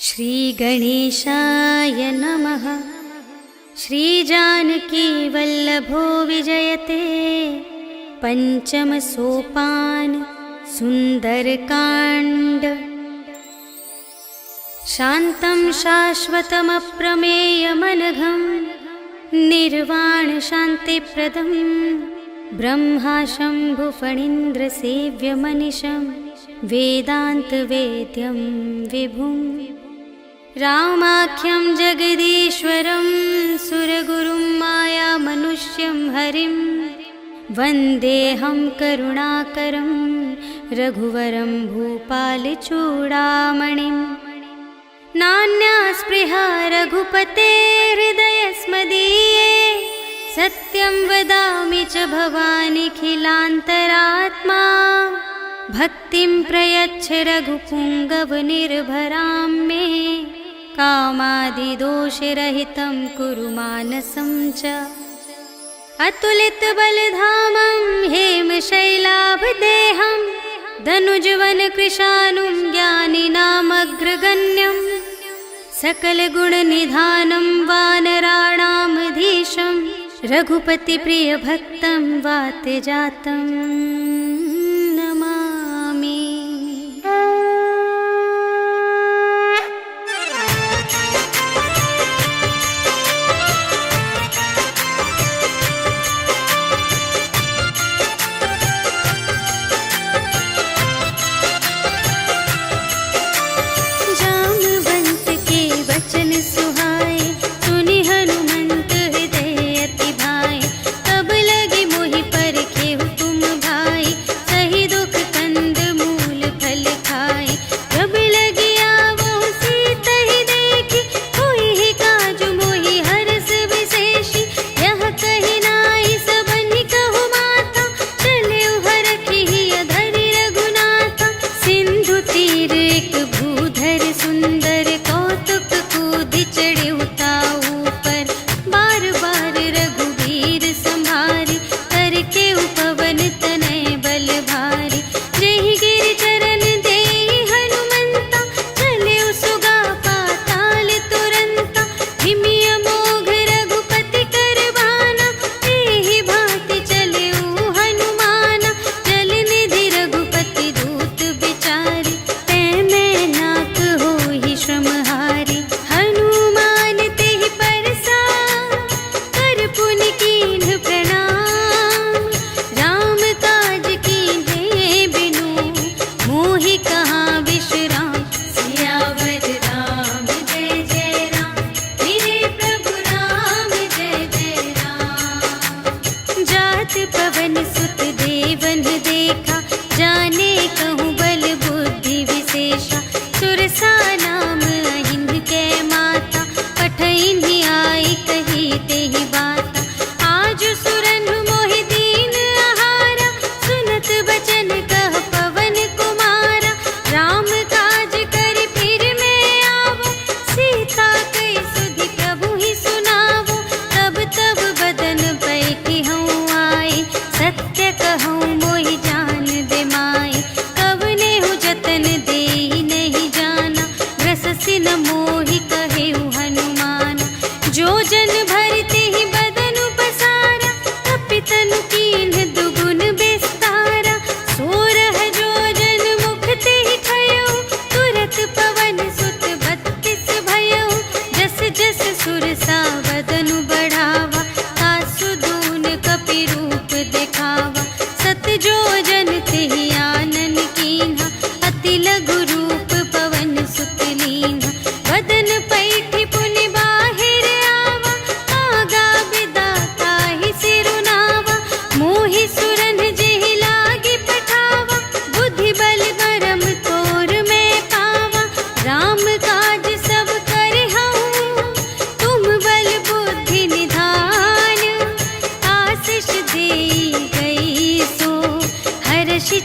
श्रीगणेशाय नमः। श्रीजानकीवल्लभो विजयते पंचम सोपान सुंदरकांड। शान्तं शाश्वतमप्रमेयमनघं निर्वाण शान्तिप्रदं ब्रह्मा शम्भुफणीन्द्रसेव्यमनिशं वेदान्तवेद्यं विभुं रामाख्यं जगदीश्वरं सुरगुरुं मायामनुष्यं हरिं वन्देऽहं करुणाकरं रघुवरं भूपालचूडामणिं। नान्या स्पृहा रघुपते हृदयस्मदीये सत्यं वदामि च भवानिखिलान्तरात्मा। भक्तिं प्रयच्छ रघुपुङ्गवनिर्भरां मे कामादिदोषरहितं कुरु मानसं च। अतुलितबलधामं हेमशैलाभदेहं धनुजवनकृशानुं ज्ञानिनामग्रगण्यं सकलगुणनिधानं वानराणामधीशं रघुपतिप्रियभक्तं वातजातं नमामि।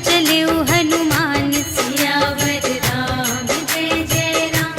चले हनुमान सियावर राम जय जय राम।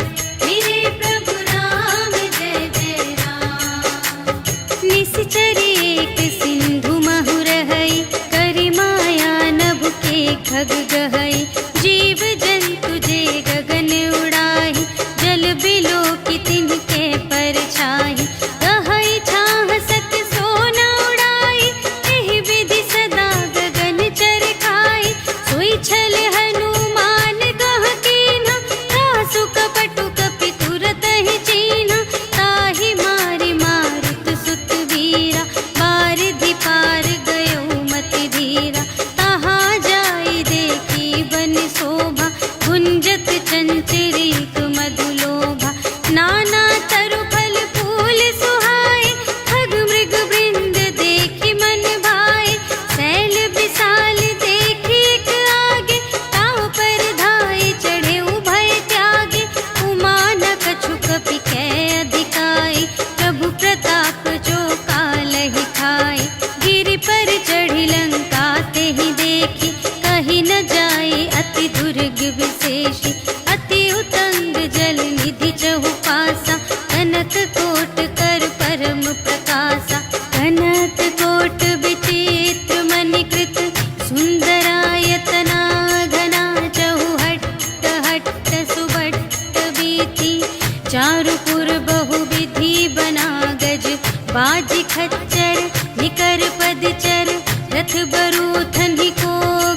चारुपुर बहुविधि बना गज, बाज खच्चर निकर पदचर, रथ बरूथन ही को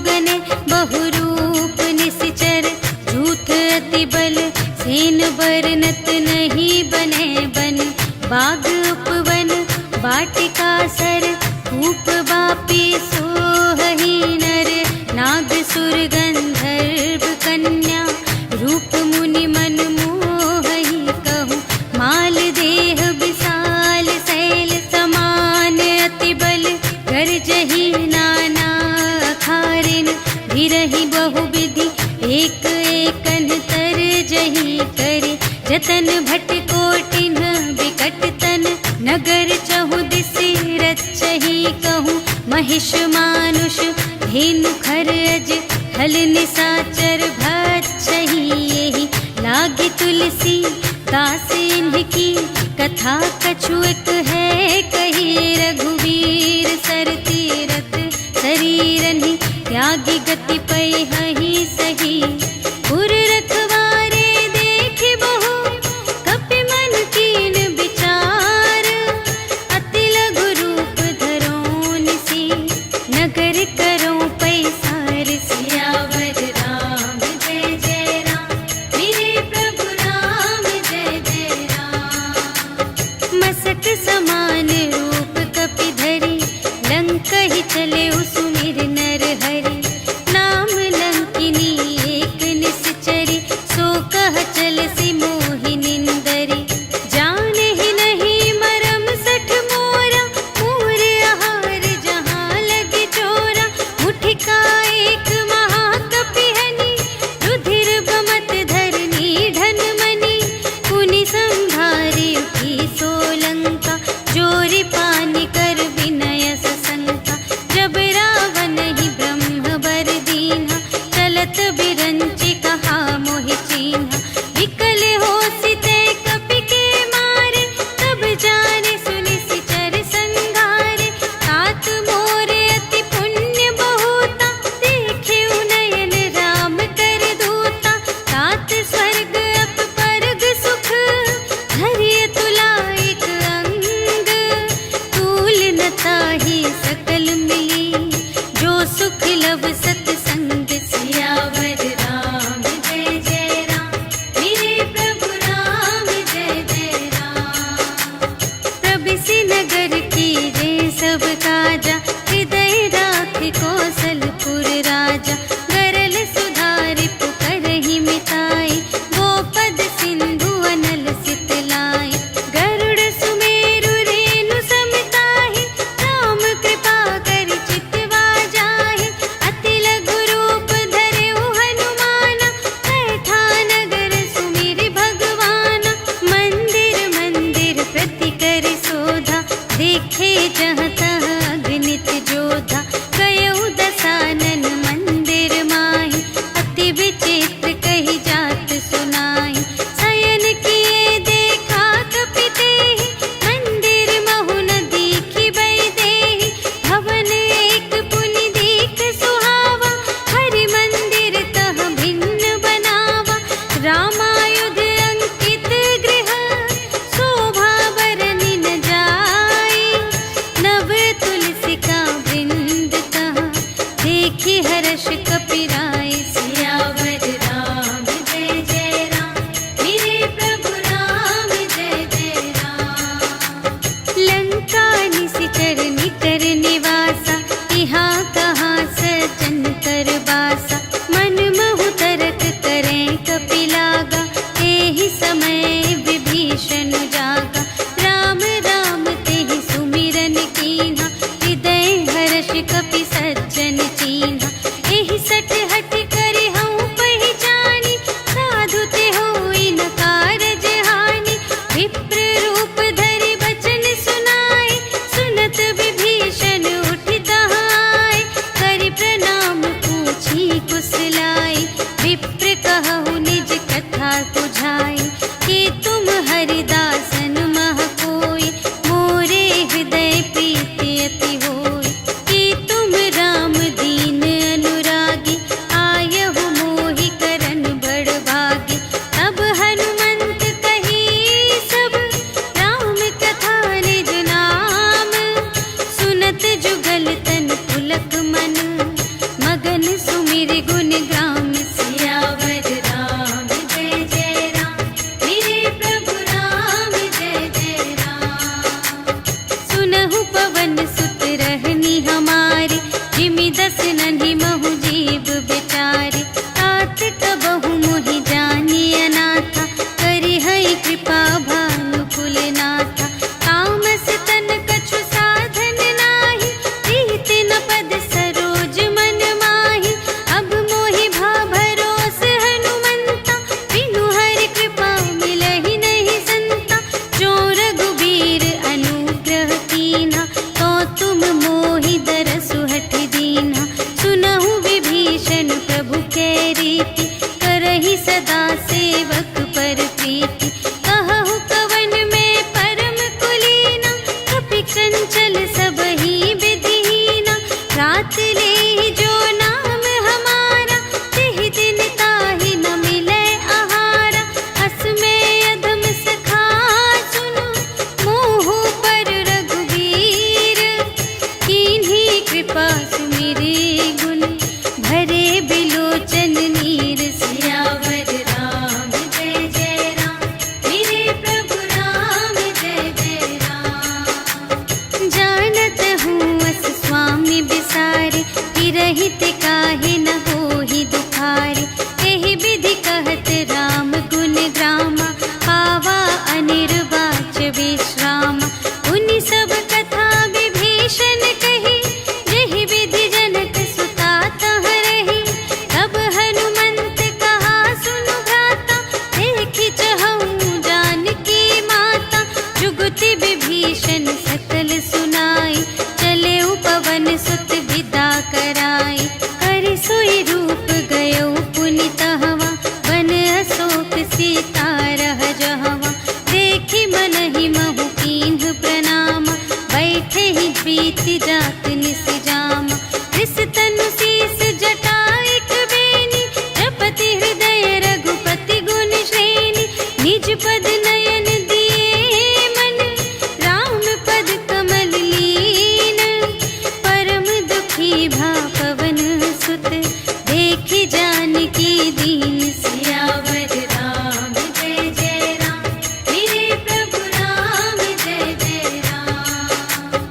गने, बहुरूप निश्चर, झूठ अति बल सेन बरनत नहीं बने बन, बाग उपवन वाटिका सर, कूप बापी सोहही नर, नाग सुर गंधर्व कन्या, रूप मुनि मन मोहही कहूँ, माल देह विशाल शैल समान, अति बल गर्जही नाना अखारिन, भिरहि बहुविधि एक एकन तर जही करे, जतन भट कोटिन विकट तन, नगर चहु दिसि रचही कहूँ, महिष मानुष धेनु खर अज, हल निसाचर भक्षही यही, लागे तुलसी दास इनकी, कथा कछु एक है कही, रघुवीर सर तीरथ शरीरन ही, त्यागी गति पै हहि सही, पुर रखवारे देखे बहु, कपि मन कीन विचार, अति लघु रूप धरो निसी, नगर करो पैसार, सियावर राम जय जय राम, मेरे प्रभु राम जय जय राम, मसक समान रूप कपि धरी, लंक ही चले सुमिर नर हरि, नाम लंकिनी एक निश्चरी, सो कह चल सी मोहि निंदरी, जाने ही नहीं मरम सठ मोरा, मूर आहार जहाँ लगे चोरा, मुठिका एक महाकपिहनि, रुधिर बमत धरनी ढन मनी, पुनि संभारी उठी सोलंका, जोरी पानी कर विनय सशंका, जब रावण ही ब्रह्म बर दीन्हा, चलत बिरंचि कहा मोहि चीन्हा, विकल होसि ते कपि के मारे, तब जाने सुनि सिचर संघारे, तात मोरे अति पुण्य बहुता, देखे उनयन राम कर दूता, तात स्वर्ग अप परग सुख, धरिय तुला एक अंग, तूल न ताहि सकल मिली, जो सुख लव सतसंग, सियावर राम जय जय राम, मेरे प्रभु राम जय जय राम, प्रबिसि नगर की रे सब काजा, हृदय राख कौशलपुर राजा, गरल सुधारि पुकरहि मिताई, गोपद सिंधु अनल सितलाई, गरुड़ सुमेरु रेणु समताहि, राम कृपा करि चितवा जाहि, अति लघु रूप धरेउ हनुमाना, बैठा नगर सुमिरि भगवाना, मंदिर मंदिर प्रति करि शोधा, देखे जहाँ तहाँ अगणित जोधा, गयउ दसानन मंदिर माहि, अति विचित्र कही जात सुनाई, शयन किए देखा कपि तेहि, मंदिर महु न दीखि बै देहि, भवन एक पुनि दीख सुहावा, हरि मंदिर तह भिन्न बनावा, रामायुध अंकित गृह, शोभा बरनि न जाई, नव तुलसिका वृंद तहाँ, देखि हर्ष कपिराई, सियावर राम जय जय राम, मेरे प्रभु राम जय जय राम, लंका निशिचर निकर निवासा, यहाँ कहाँ सजन कर बासा, मन महु तरक करें कपि लागा, एहि समय विभीषण जागा, राम राम तेहि सुमिरन कीन्हा, हृदय हर्ष कपि सज्जन चीन्हा, एहि सठ हठ करि हऊँ पहिचानी, साधु ते होई न कारज हानि, विप्र रूप धरि बचन सुनाए, सुनत विभीषण उठि तहाँ आए, करि प्रणाम पूछी कुशलाई, विप्र कहु निज कथा बुझाई, कि तुम हरिदासन मह कोई, मोरे हृदय प्रीति अति होई, कि तुम राम दीन अनुरागी, आयहु मोहि करन बड़ भागी, तब हनुमंत कही प्रीति। कहु कवन में परम कुलीना, कपि चंचल सबहि विधिहीना। रात ले जो नाम हमारा, तिहि दिन ताहि न मिलै आहारा। अस में अधम सखा सुनु, मोह पर रघुबीर। कीन्ही कृपा सुमिरि गुण, भरे बिलोचन नीर। सियावर राम जय जय राम, मेरे प्रभु राम जय जय राम। जानत हूँ अस स्वामी बिसारे, हिरहित काहे न होहि दुखारे। एहि विधि कहत राम गुण ग्रामा, पावा अनिर्वाच विश्रामा। उनि सब कथा विभीषण कही, जेहि विधि जनक सुता तह रही। तब हनुमंत कहा सुनु भ्राता, देखि चहऊँ जानकी माता। जुगति विभीषण सकल सुनाई, चले पवन सुत विदा कराई। कर सोई रूप गयो पुनि तहवा, वन अशोक सीता रह जहवा। देखि मनहि महु कीन्ह प्रणामा, बैठे ही प्रीति जात निस जामा। रिस तनु शीस जटाइक बेनी, जपति हृदय रघुपति गुण श्रेणी। निज पद नयन दिए मन, राम पद कमल लीन। परम दुखी भा पवन सुत, देखि जानकी दीन। सियावर राम जय जय राम, मेरे प्रभु राम जय जय राम।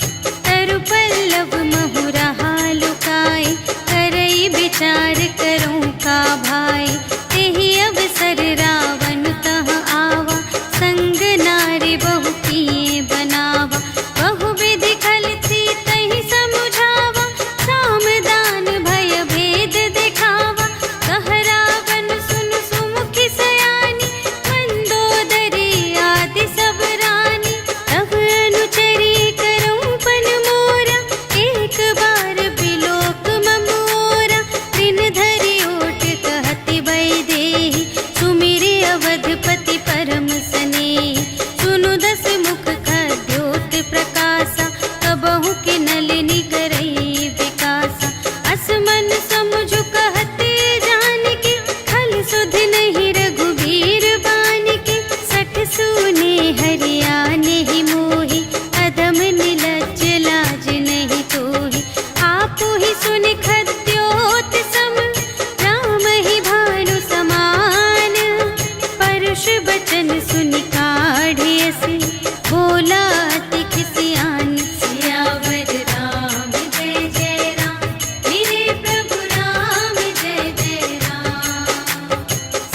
तरु पल्लव महु रहा लुकाई, करई विचार करूं का भाई। तेहि अवसर रावण तह आवा, संग नारी बहु किए बनावा। बहु विधि खल सीतहि समुझावा, साम दान भय भेद दिखावा। कह रावण सुनु सुमुखि सयानी, मंदोदरी आदि सब रानी। तब अनुचरी करऊं पन मोरा, एक बार बिलोक मम ओरा। दिन धरि ओट कहति वैदेही, सुमिरि अवधपति परम स्नेही। सुनु दस मुख खद्योत प्रकाशा, कबहु के नलिनी करई विकासा। अस मन समुझु कहते जानकी, खल सुधि नहीं रघुबीर बानिके। सठ सूने हरियाने ही मोहि, अधम निलज्ज लाज नहीं तोहि। आपु ही सुनि खद्योत सम, राम ही भानु समान। परुष बचन सुनि काढ़िय से, बोला अति खिसियान। सियावर राम जय जय राम, मेरे प्रभु राम जय जय राम।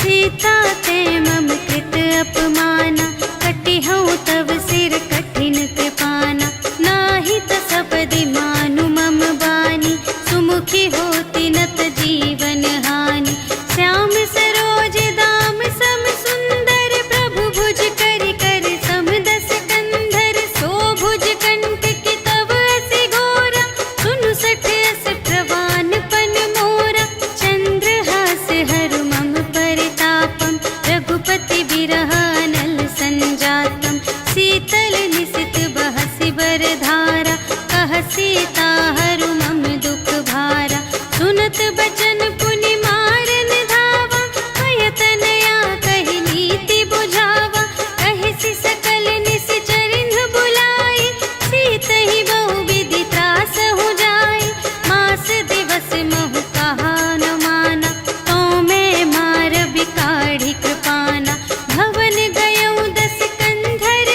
सीता ते मम कृत अपमाना, कटिहउँ तव सिर कठिन कृपाना। नाही त सपदि मानु मम बानी, सुमुखी होती नत जीवन हानि। श्याम सरोज दाम सम सुंदर, प्रभु भुज करि कर सम दस कंधर। सो भुज कंठ की तव असि घोरा, सुनु सठ अस प्रवान पन मोरा। चंद्रहास हरु मम परितापम, रघुपति बिरह अनल संजातम। शीतल निसित बहसि बरधारा, कह सीता हरु मम दुख भारा। सुनत बचन पुनि मारन धावा, भयतनया कहि नीति बुझावा। कहिसि सकल निश्चरिन्ह बुलाई, सीतहि बहु विधि त्रासहु जाई। मास दिवस महु कहा न माना, तो मैं मार बिकाढ़ी कृपाना। भवन गयऊँ दस कंधर,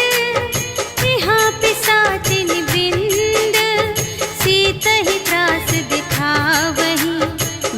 यहाँ पिसाचिन वृंद। सीतहि त्रास दिखावही,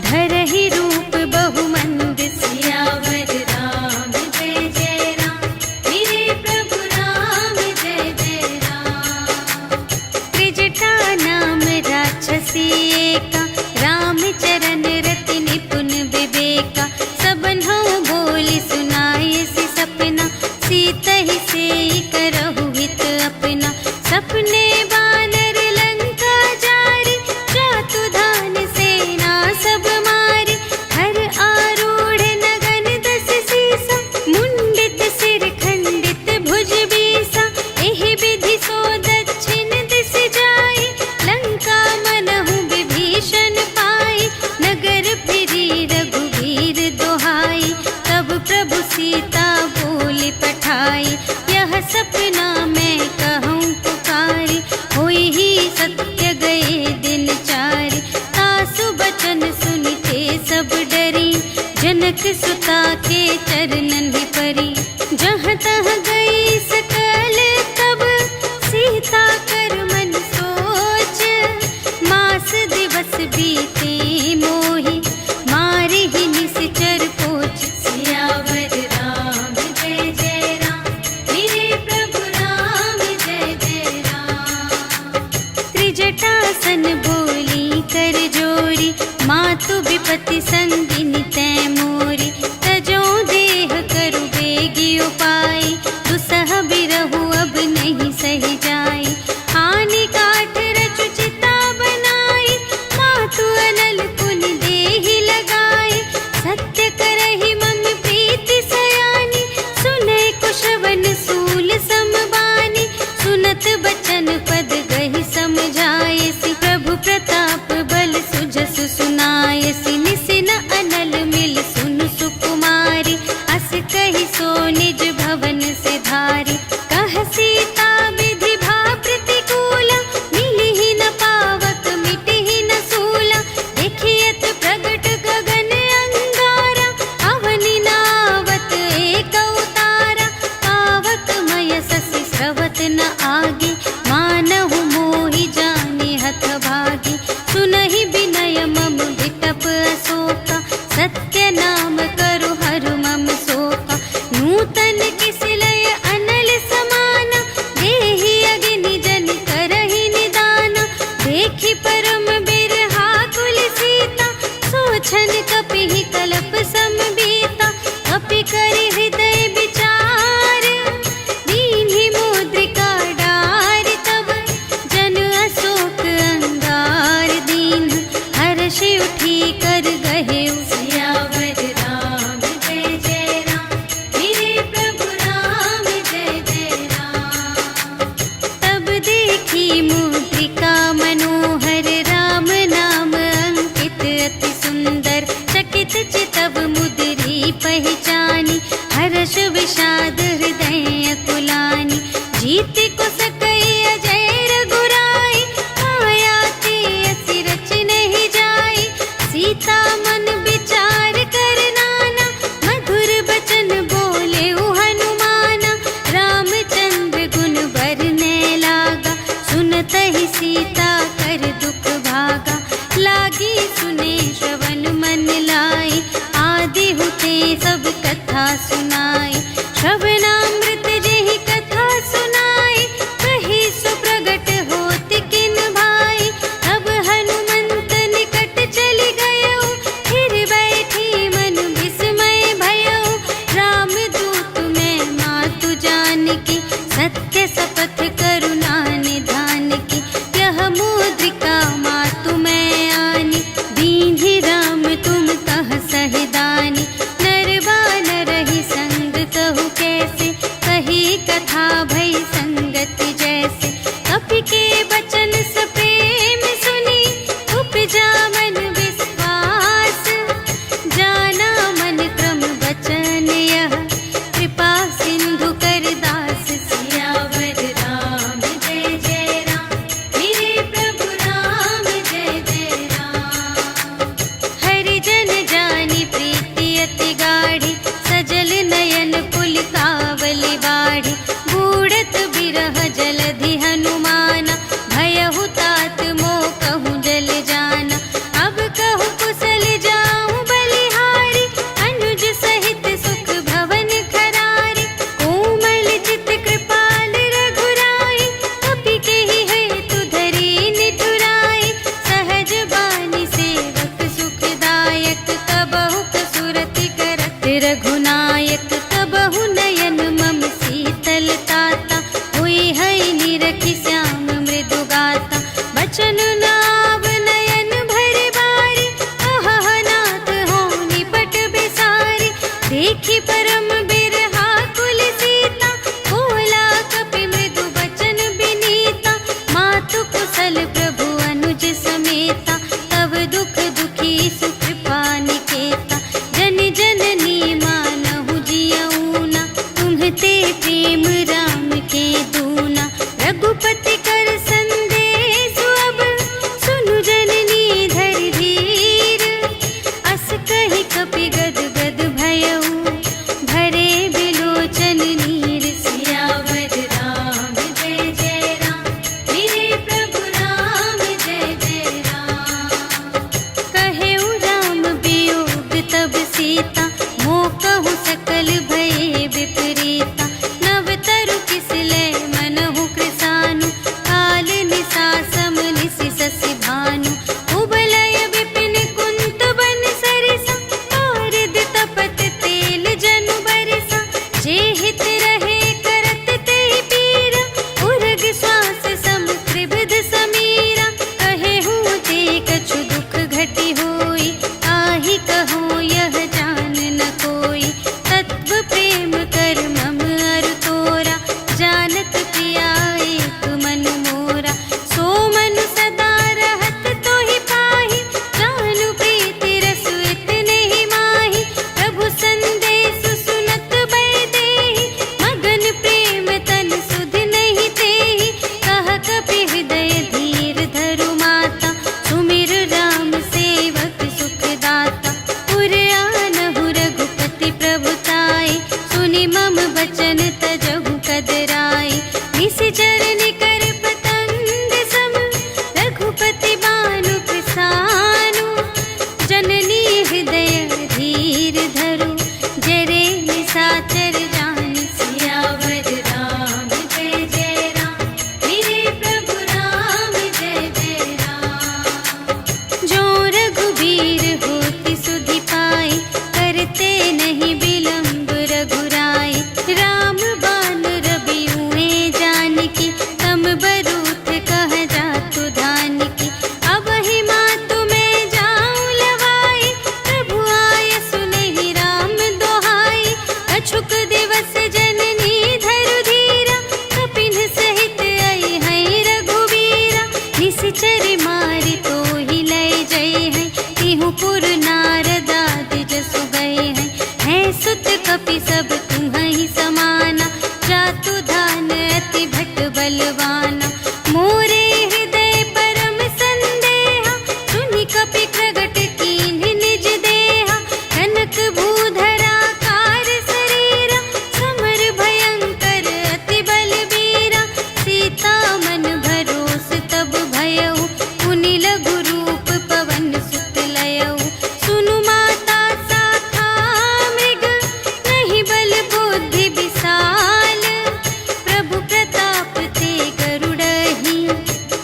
धरहि रूप बहुमंद। सियावर राम जय जय राम, मेरे प्रभु राम जय जय राम। त्रिजटा नाम राक्षसी एका, रामचरण रति निपुण विवेका। सबन्हु बोली सुनाई सि सपना, सीतहि सेई करहु हित अपना। सपने बानर लंका जारी, जातु धान सेना सब मारी। हर आरूढ़ नगन दस सीसा, मुंडित से जहाँ तहाँ गई सकल तब सीता कर मन सोच, मास दिवस बीते मोहि मारे ही निश्चर पोच। सियावर राम जय जय राम, मेरे प्रभु राम जय जय राम। त्रिजटासन बोली कर जोरी, मातु विपति संगिनी तै मोरी। तजो देह करु बेगी उपाय, दुसह बिरहु अब नहीं सही जाई। आने काठ रचु चिता बनाई, मातु अनल पुन देहि लगाई। सत्य करहि मम प्रीति सयानी, सुनै कुशवन सूल समबानी। सुनत बचन पद गहि समझायसि, प्रभु प्रताप बल सुजस सुनायसि। निसिन अनल मिल सुन सुकुमारी, अस कहि सो निज भवन से धारी। कह सीता विधि भा प्रतिकूला, मिलिहि न पावक मिटिहि न सूला। देखियत प्रगट गगन अंगारा, अवनि नावत एक अवतारा। पावक मय ससि स्रवत न आगे, मानहु मोहि जाने हथ भागी। सुनहि विनय मम विटप अशोका, सत्य नाम करु हरु मम शोका। नूतन किस लय अनल समाना, देहि अगिनि जन करहि निदाना। देखि परम बिरहा कुल सीता, सोचन कपिहि कलप समबीता। कपि करि हृदय विचार, दीन्हि मुद्रिका डार। तब जन अशोक अंगार दीन, हर्षि उठी कर गहेउ। सियावर राम जय जय राम, मेरे प्रभु राम जय जय राम। तब देखी मुद्रिका मनोहर, राम नाम अंकित अति सुंदर। चकित चितव मुद्री पहचानी, हर्ष विषाद हृदय कुलानी। जीत को सकई अजय रघुराई, माया ते असि रच नहीं जाई। सीता मन विचार कर नाना, मधुर बचन बोले हनुमाना। रामचंद्र गुण बरने लागा, सुनतहि सीता कर दुख भागा। लागी सुने श्रवण मन लाई, आदि हुते सब कथा सुनाई। श्रवणामृत जेहि कथा सुनाई, कही सो प्रगट होत किन भाई। तब हनुमंत निकट चलि गयउ, फिर बैठी मन विस्मय भयउ। राम दूत मैं मातु जानकी, सत्य शपथ करुणा निधान की। यह मुद्रिका मातु मैं आनी, दीन्हि राम तुम कह सहिदानी। नर बानर ही संग कहु कैसे, कही कथा भई संगति जैसे। कपि के बचन सप्रेम सुनी, उपजा मन विश्वास। जाना मन क्रम बचन यह, कृपा सिंधु कर दास। सियावर राम जय जय राम, मेरे प्रभु राम जय जय राम। हरिजन जानी प्रीति अति गाढ़ी, सजल नयन पुलिकावली बाढ़ी। बूढ़त बिरह जलधि हनुमाना, भयहु तात मोह कहूँ जल जाना। अब कहु कुशल जाऊँ बलिहारी, अनुज सहित सुख भवन खरारी। कोमल चित कृपाल रघुराई, कपि केहि हेतु धरी निठुराई। सहज बानी सेवक सुखदायक, कबहु कसुरति करत रघुनायक। कबहु नयन मम शीतल ताता, हुई है निरखि श्याम मृदु गाता। बचन नाव नयन भर बारी, अहह नाथ हो निपट बिसारी। देखि परम बिरहा कुल सीता, बोला कपि मृदु बचन बिनीता। मातु कुशल प्रभु अनुज समेता, तब दुख दुखी सुकृपा निकेता। जन जननी मानहु जियऊना, तुम्हते प्रेम राम के दूना। रघुपति कर संदेश अब, सुनु जननी धर धीर। अस कहि कपि गद गद भयउ, भरे बिलोचन हित रहे करत ते पीरा, उर्ग श्वास सम त्रिविध समीरा। कहे हूँ ते कछु दुख घटी होई, आहि कहूँ यह जान न कोई। तत्व प्रेम कर मम अरु तोरा, जानत पिया एक मन मोरा। सो मन सदा रहत तोहि पाहि, जानु प्रीति रसु इतने ही माहि। प्रभु संदेश सुनत बै देहि, मगन प्रेम तन सुध नहीं तेहि। कह कपि हृदय धीर धरु माता, सुमिर राम सेवक सुख दाता। उर आनहु रघुपति प्रभुताई, सुनि मम बचन तजहु कदराई। निशिचर निकर पतंग सम, रघुपति बानु प्रसानु। जननी हृदय धीर धरु, जरे निशाचर जान। सियावर राम जय जय राम, मेरे प्रभु राम जय जय राम। जो रघुबीर होति सुधि पाई, करते नहीं विलंब रघुराई। राम बान रबियुए जानकी, तम बरूथ कह जातु धानकी। अब ही मातु मैं जाऊं लवाई, प्रभु आय सुनहि राम दोहाई। अछुक दिवस जननी धरु धीरा, कपिन सहित आई हैं रघुबीरा। निशिचर मारि तोहि लय जय हैं, तिहु पुर नारद आदि जसु गए हैं। हैं सुत कपि सब तुम्हि समाना, जातु धान अति भट बलवाना। मोरे हृदय परम संदेहा, सुनि कपि प्रगट कीन्ह निज देहा। कनक भूधरा कार शरीरा, समर भयंकर अति बलबीरा। सीता मन भरोस तब भयउ, पुनि लघु रूप पवन सुत लयउ। सुनु माता शाखा मृग, नहीं बल बुद्धि विशाल। प्रभु प्रताप ते गरुड़हि,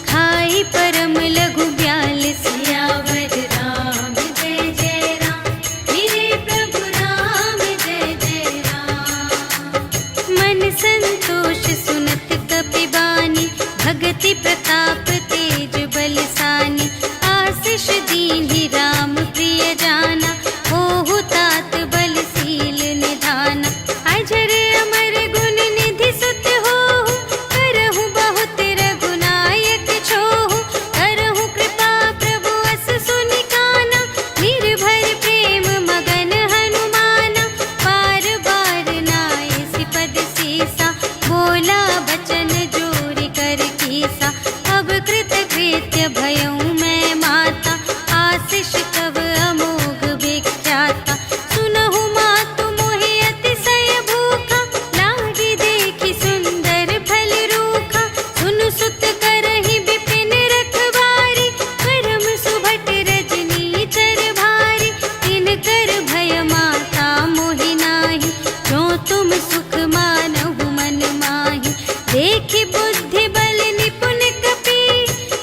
खाई परम लघु ब्याल। सियावर राम जय जय राम, मेरे प्रभु राम जय जय राम। मन संतोष सुनत कपि बानी, भगति प्रताप तेज बलसानी। आशीष दीन्हि राम प्रिय जाना, होहु तात बलशील निधाना। अजर अमर गुण निधि सुत होहु, करहु बहुत रघुनायक छोहु। करहु कृपा प्रभु अस सुनि काना, निर्भय प्रेम मगन हनुमाना। बार बार नाय सिपद सीसा, बोला बचन जोरि कर कीसा। अब कृत कृत्य भयउ मैं माता, आशीष तब अमोघ विख्याता। सुनहु मातु मोहि अतिशय भूखा, लागी देखि सुंदर फल रूखा। सुनु सुत करहि विपिन रखवारी, परम सुभट रजनी चर भारी। तिनकर भय माता मोहि नाही, जो तुम सुख मानहु मन माही। देखि बुद्धि बल निपुण कपि,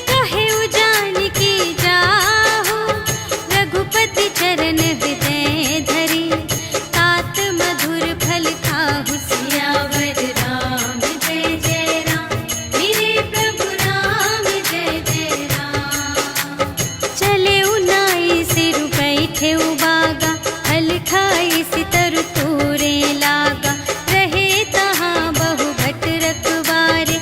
कहेउ जानकी जाहु। रघुपति चरण हृदय धरि, तात मधुर फल खाहु। सियावर राम जय जय राम, मेरे प्रभु राम जय जय राम। चले नाई सिरु बैठे बागा, हल खाई सितर तोरे लागा। रहे तहाँ बहु भट रखवारे,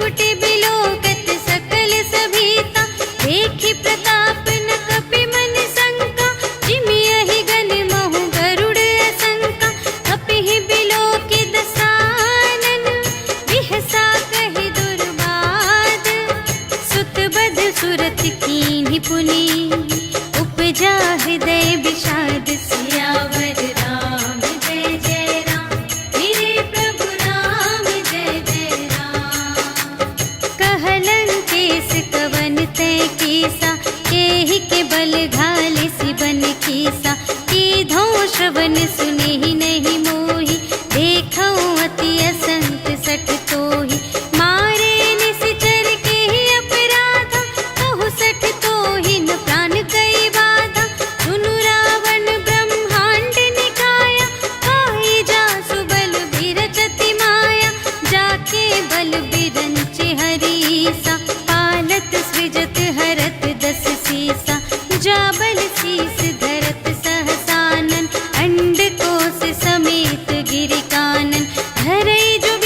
त्रिपुटी बिलोकत सकल सभीता, देखि प्रताप न कपि मन शंका, जिमि यहि गण महु गरुड़ असंका, कपिहि बिलोकि दसानन, बिहसा कहि दुर्बाद, सुत बध सुरत कीन्हि पुनि, उपजा हृदय विषाद, सियावर राम जय जय राम, मेरे प्रभु राम जय जय राम। कहलंकेश कवन तै कीसा, केहि के बल घाले सिबन कीसा, कीधो श्रवण सुनेहि नहीं मोहि, देखऊँ अति असंत सठ तोहि, मारे निश्चर केहि अपराधा, कहु सठ तोहि न प्राण कई बाधा, सुनु रावण ब्रह्मांड निकाया, पाई जासु बल बिरचति माया, जाके बल बिरंचि हरीसा, पालत सृजत हरत दस सीसा, जा बल शीस धरत सहसानन, अंड कोश समेत गिरि कानन, धरई जो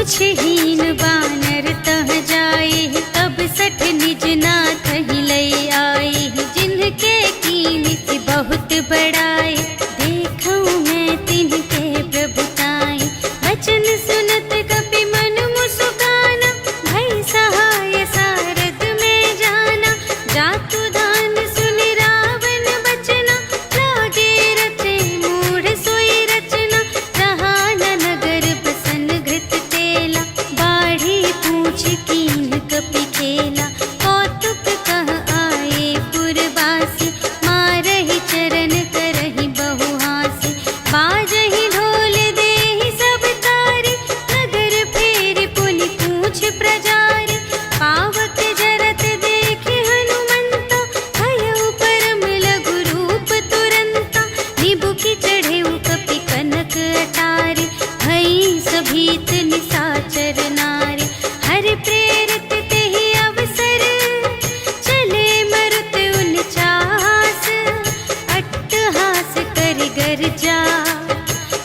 पूछहीन बानर तह जाए, तब सठ निज नाथ ही लई आए। जिनके कीमत बहुत बड़ाए, देखऊं मैं तिनके प्रभुताई। वचन सुनत कपि मन मुस्काना, भई सहाय सारद में जाना। जातु दान सुनि रावण बचना, लागे रचे मूढ़ सोई रचना। रहा न नगर बसन घृत तेला, बाढ़ी पूछ कीन कपि खेला। कौतुक कह आए पुरवासी, मारहि चरण करहि बहु हासी। बाजहि ढोल देहि सब तारी, नगर फेरि पुनि पूछ प्रजारी। पावक जरत देखे हनुमंता, भयउ परम लघु रूप तुरंता। निबुकि चढ़ेउ कपि कनक अटारी, भई सभीत निसाचर नारी। हरि प्रेरित तेहि अवसर, चले मरुत उनचास। अट्टहास करि गर्जा,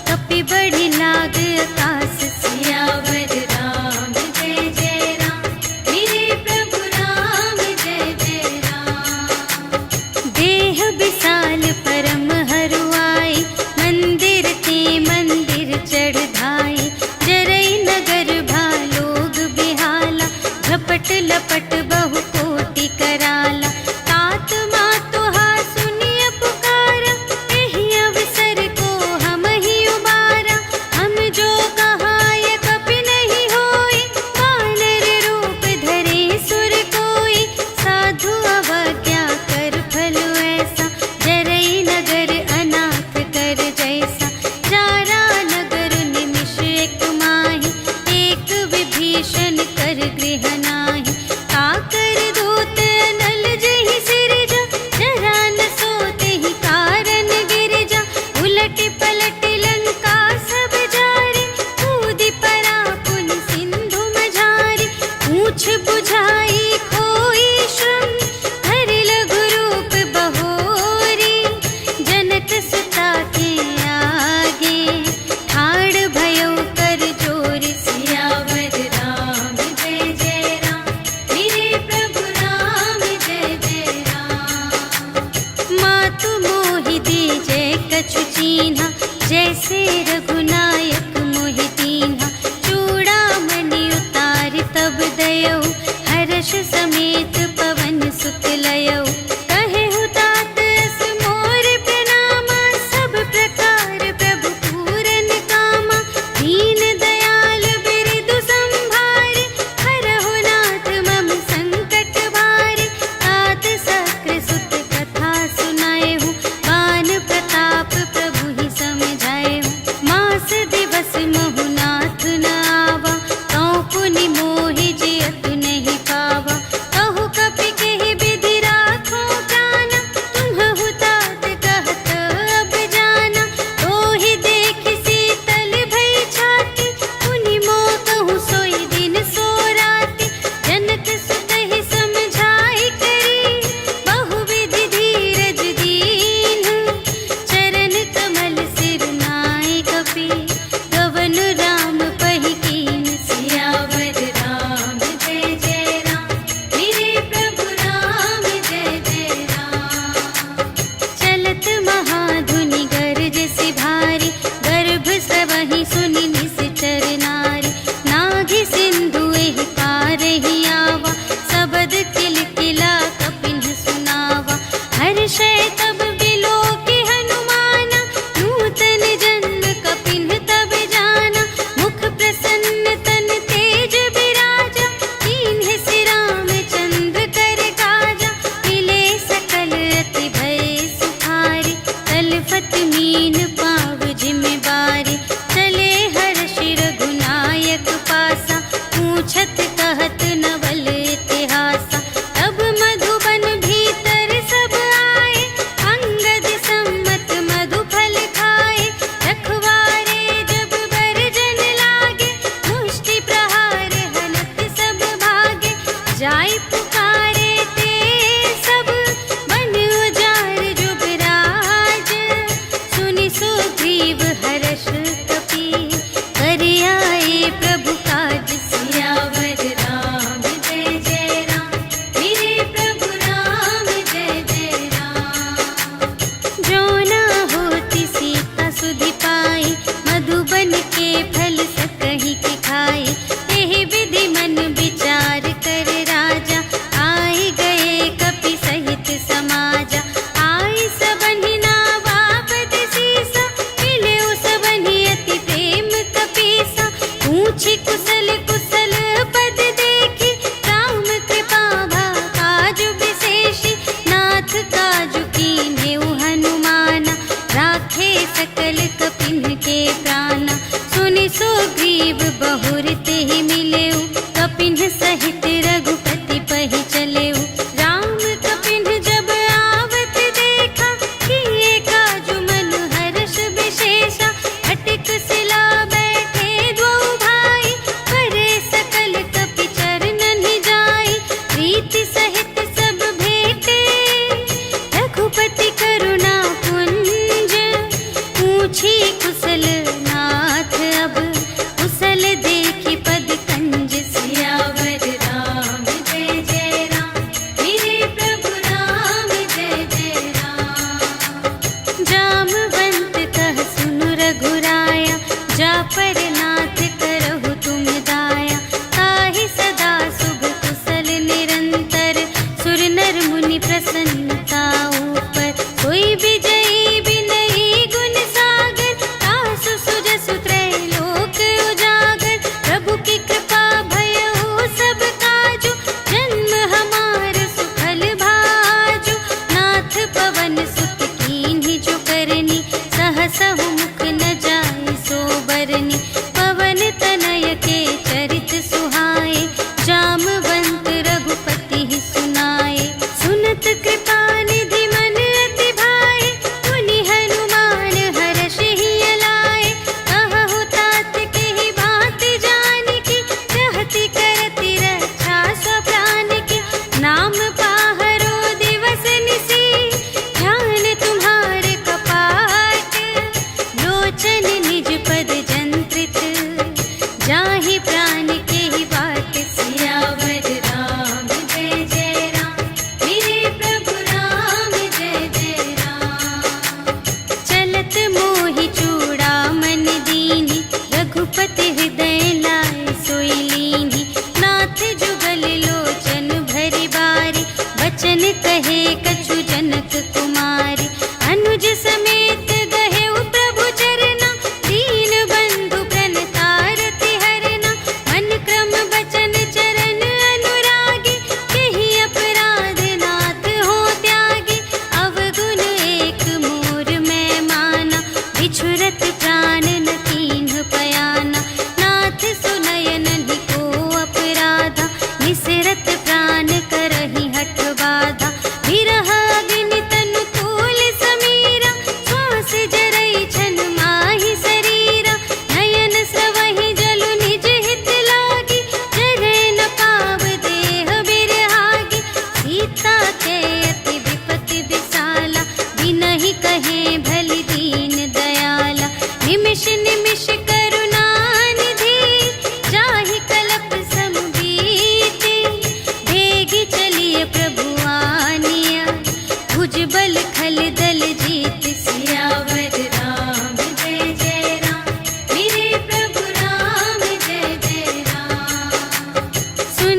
कपि बढ़ि लाग आकाश। सियावर राम जय जय राम, मेरे प्रभु राम जय जय राम। देह विशाल परम हरुआई, मंदिर ते मंदिर चढ़ धाई। जरई नगर भालोग बिहाला, झपट लपट बहु कोटि कराला। तात मातु हा सुनिय पुकारा, एहि अवसर को हम ही उबारा। हम जो कहाय कपि नहीं होई, वानर रूप धरे सुर कोई। साधु अवज्ञा कर फल ऐसा, जरई नगर अनाथ कर जैसा। जारा नगर निमिष एक माहि, एक विभीषण कर गृह नाही। काकर दूत अनल जहि सिरजा, जरा न सोतेहि कारण गिरजा। उलट पलट लंका सब जारे, कूदि परा पुनि सिंधु मझारे। पूछ बुझाई खोई श्रम, धरि लघु रूप बहोरी। जनक सुता के आगे, ठाड़ भयउ कर जोर। सियावर राम जय जय राम, मेरे प्रभु राम जय जय राम। मातु मोहि दीजै कछु चीन्हा, जैसे रघुनायक मोहि दीन्हा। चूड़ामणि उतारि तब दयौ, हर्ष समेत पवन सुत लयौ। कहेहु तात अस मोर प्रणामा, सब प्रकार प्रभु पूरन कामा। दीन दयाल बिरदु संभारे, हरहु नाथ मम संकट भारे। तात सक्र सुत कथा सुनाएहु, बान प्रताप प्रभु ही समझाएहु। मास दिवस महु नाथ न आवा, तौ पुनि मोहि जियतु नहीं पावा।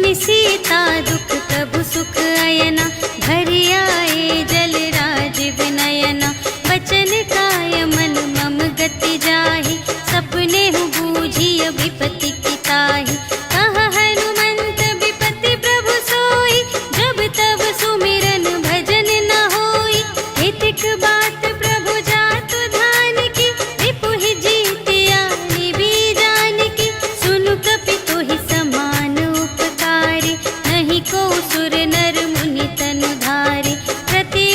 सुनि सीता दुख प्रभु सुख अयना, घर आए जल राज विनयना। बचन काय मन मम गति जाहि, सपने हूँ बूझिय विपत्ति की ताहि। कहा हनुमंत विपत्ति प्रभु सोई, जब तब सुमिरन भजन न होई। हितिक बात प्रभु जातु धान की, रिपुहि जीतिया निबी जान की। सुनु कपि तोहि समान उपकारी, नहीं को सुर नर मुनि तनु धारे। प्रति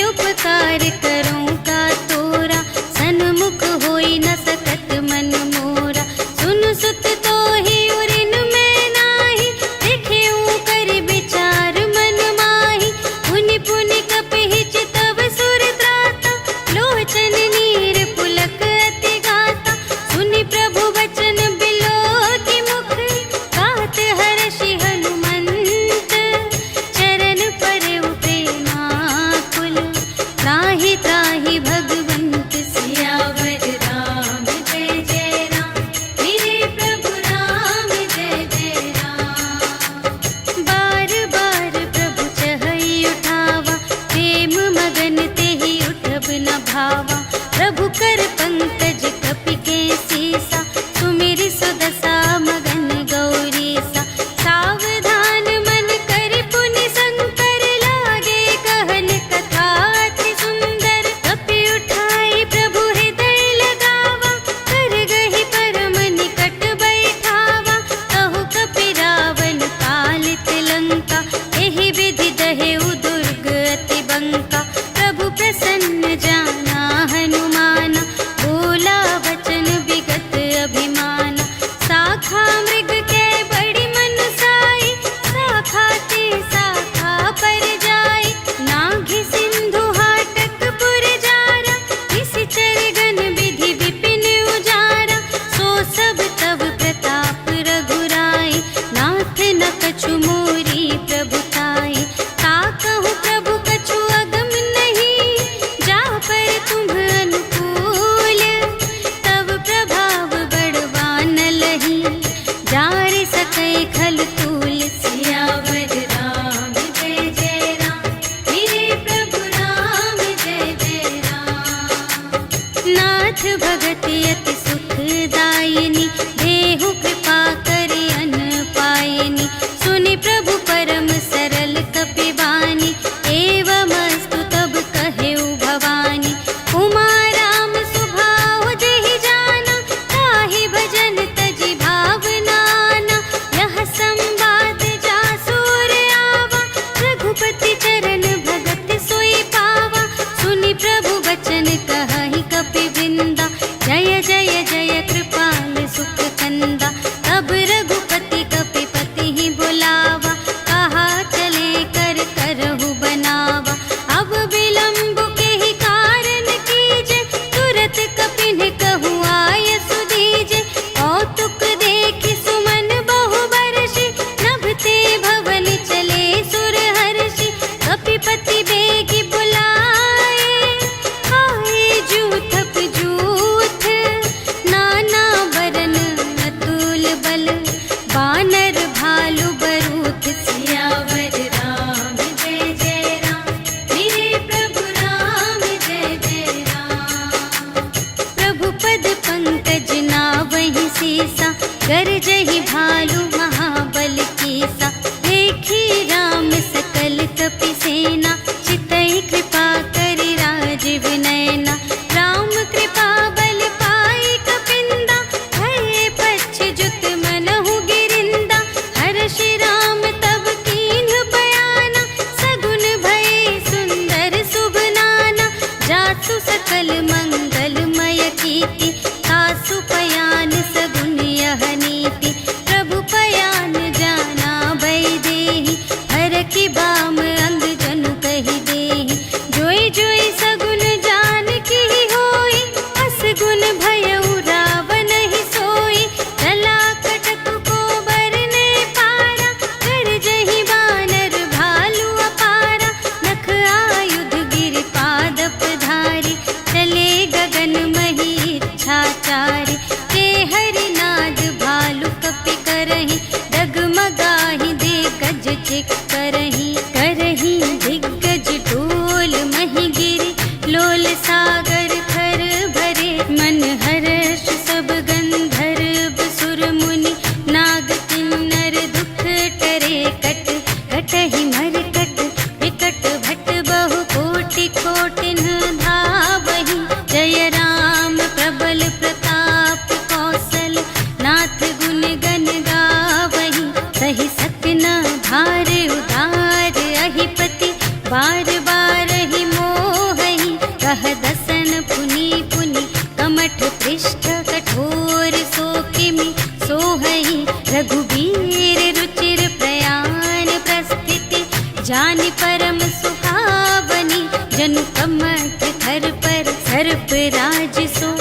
कार्तिक करही दिग्गज डोल मही गिरे लोल सागर थर भरे मन हर्ष सब गंधर्व सुर मुनि नाग किन्नर दुख टरे कट कटहि मर कट विकट भट बहु कोटि कोटिन धावहि जय राम प्रबल प्रताप कौशल नाथ गुण गण गावहि सही सत्य न भार उदार अहिपति बार बार ही मोहहि कह दसन पुनि पुनि कमठ पृष्ठ कठोर सो किमि सोहहि रघुबीर रुचिर प्रयाण प्रस्थिति जानि परम सुहावनी जनु कमठ थर पर सर्प राज सो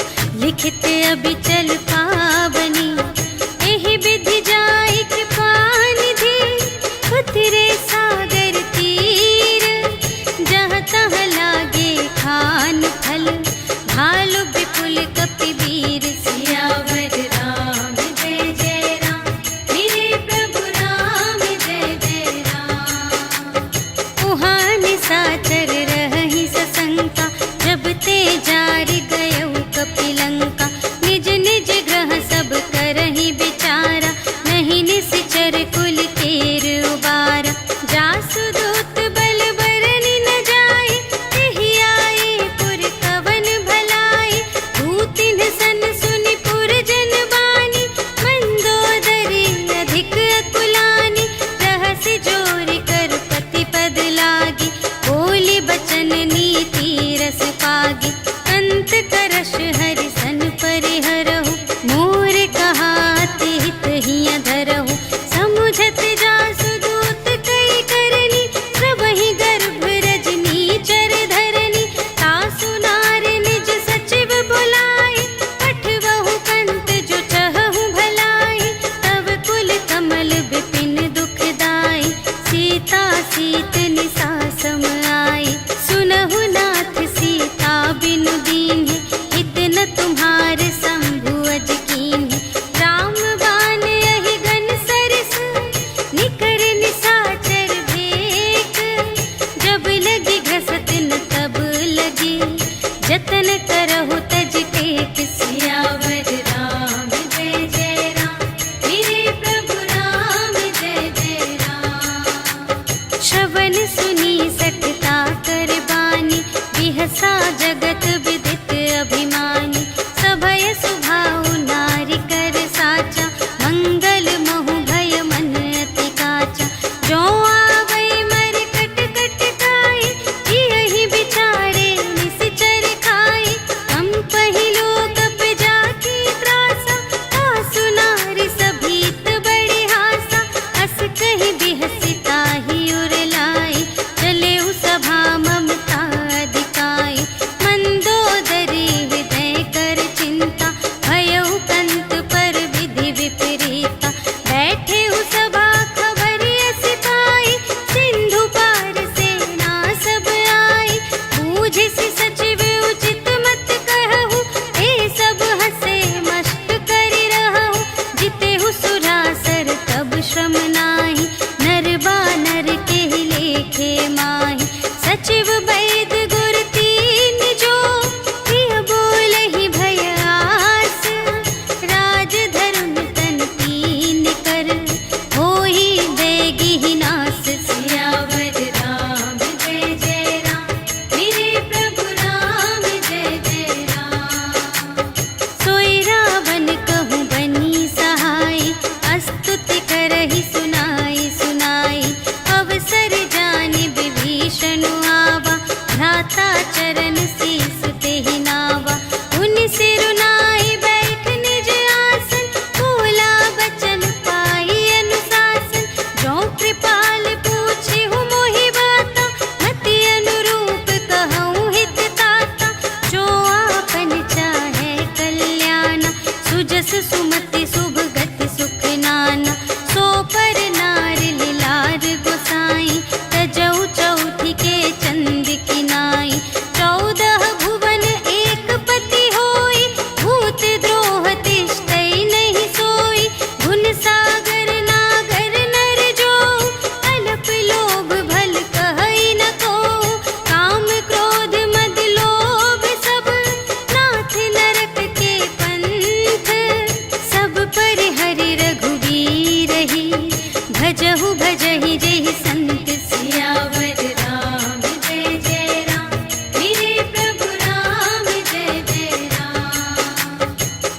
लिखित अबिचल पावनी एहि विधि जाय कृपा निधि उतरे सागर तीर जहाँ तहाँ लागे खान फल भालु विपुल कपिवीर सियावर राम जय जय राम मेरे प्रभु राम जय जय राम उहाँ निशाचर रहहि सशंका जब ते जारि गयौ कपिलंका निज निज ग्रह सब करहि विचारा नहीं निश्चर कुल केर उबारा जासु दूत बल बरनि न जाय तेहि आए पुर कवन भलाई दूतिन सन सुनि पुर जन बानी मंदोदरी अधिक अकुलानी रहसि जोरि कर पति पद लागी बोली बचन नीति रस पागी अंत करश हरि सन परिहरहु मोर कहाति हित हिय धरहु समुझत जासु दूत कई करनी प्रभहि गर्भ रजनी चर धरनी तासु नार निज सचिव बुलाए पठवहु कंत जो चहहु भलाई तब कुल कमल विपिन दुखदाई सीता सीत निसा सम आई सुनहु नाथ सीता बिनु दीन्हि इतना तुम्हारे शंभु अज कीन्हि राम बाण यही घन सरस निकर निशाचर भेक जब लगी घसत न तब लगी जतन करहु तज टेक सियावर राम जय जय राम मेरे प्रभु राम जय जय राम श्रवण सुनी सठता कर बानी बिहसा जगत विदित अभिमानी सभय सुभाउ नारी कर साचा मंगल महु भय मन अति काचा जो आवै मर कट कट खाए यही बिचारे निश्चर खाए हम पहिलो कप जाकी त्रासा आसु नारी सभीत बड़े हासा हस कहि बिहसिता ही उर लाई चले सभा ममता अधिकाई मंदोदरी हृदय कर चिंता भयउ कंत पर विधि विपरीता बैठे सभा खबर सिपाही सिंधु पार सेना सब आई बूझे सि सचिव उचित मत कहु ए सब हसे मस्त करि रहु जितेहु सुरासर तब श्रम नाही नर बानर केहि लेखे माहि सचिव वैद गुर तीन जो प्रिय बोलहि भय आस राज धर्म तन तीन कर होहि देगी नास सियावर राम जय जय राम मेरे प्रभु राम जय जय राम सोई रावण कहूँ बनी सहाय स्तुति करहि सुनाई भजहु भजहि जेहि संत सियावर राम जय जय राम मेरे प्रभु राम जय जय राम।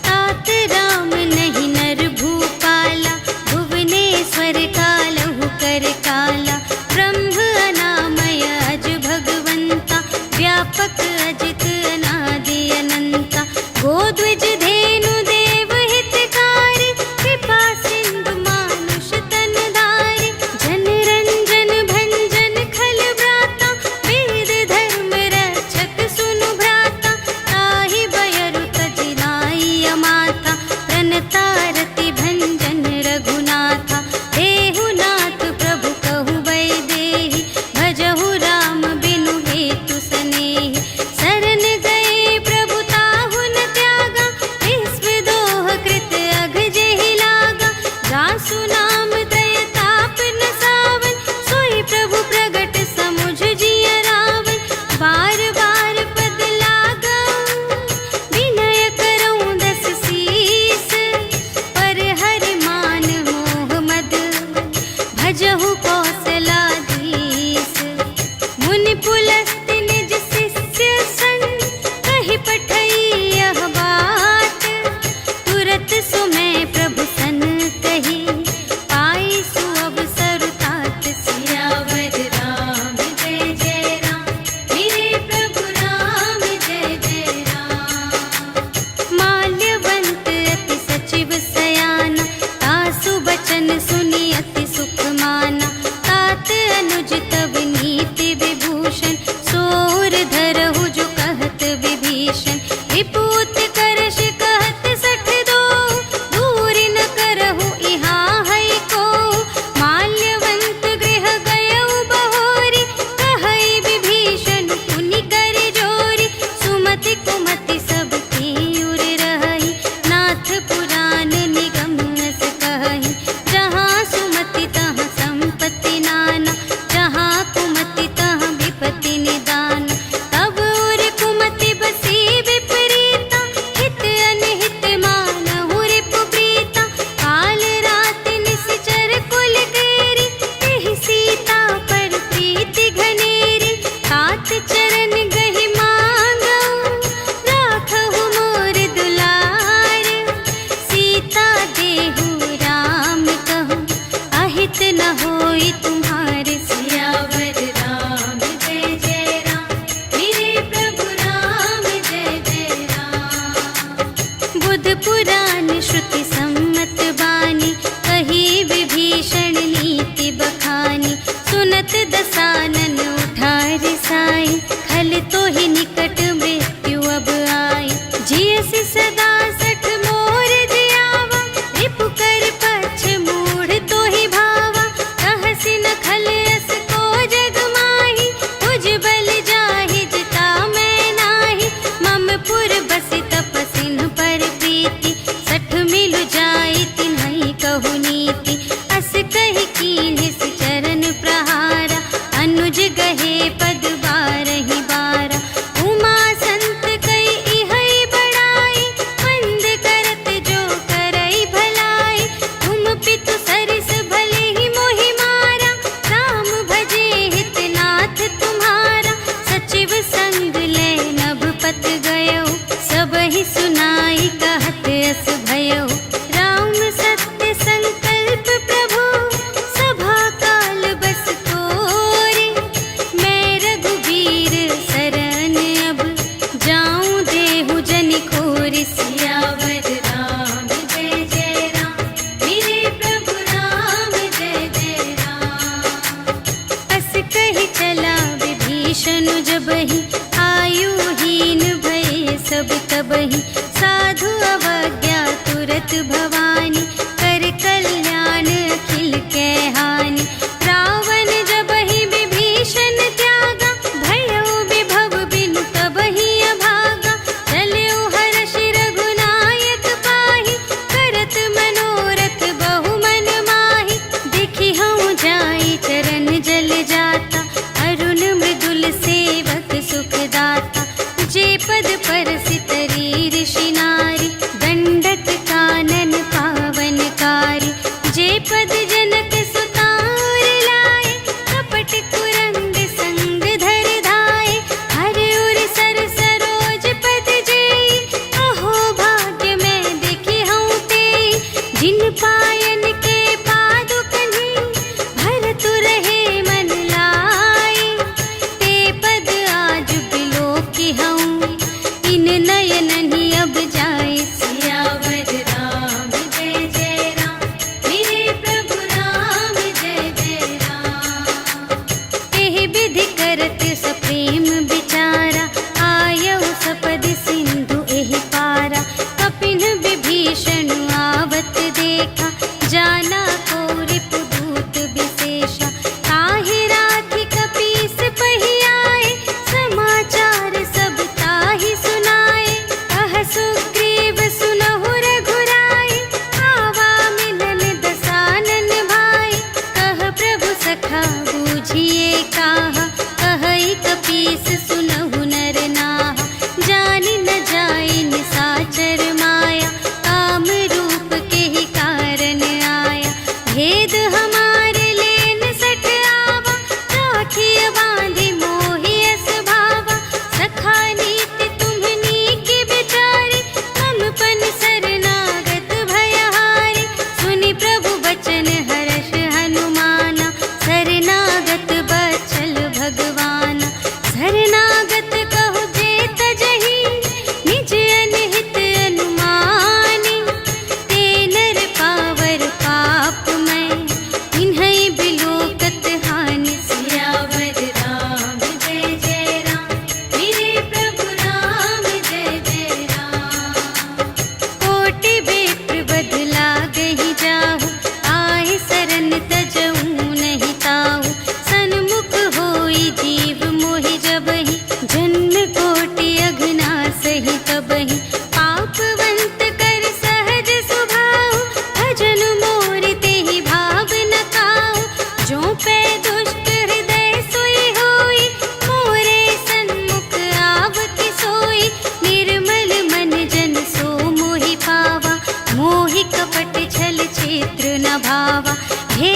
तात राम नहीं नर भूपाला भुवनेश्वर कालहु कर काला ब्रह्म अनामय अज भगवंता व्यापक अजित अनादि अनंता गोद्विज धेनु देव हितकारी कृपा सिंधु मानुष तन धारी जन रंजन भंजन खल व्राता वेद धर्म रक्षक सुनु भ्राता ताहि बयरु तजिनाई अमाता प्रणतारति भंजन रघुनाथा देहु नाथ प्रभु कहु वैदेही भजहु राम बिनु हेतु सनेही शरण गए प्रभु ताहु न त्यागा विश्व दोह कृत अघ जेहि लागा जासु नाम दय ताप न सावन सोई प्रभु प्रगट समुझ जिय रावण बार बार पद लागा विनय करऊँ दस शीस पर हरि मान मोह मद भजहु कौशलाधीश मुनि पुलस्त्य निज शिष्य संग कहि पठई यह बात तुरत सुमय प्रभु सन कही पाई सुअवसर तात सियावर राम जय जय राम मेरे प्रभु राम जय जय राम। माल्यवंत अति सचिव सयाना तासु बचन सुनि अति सुख माना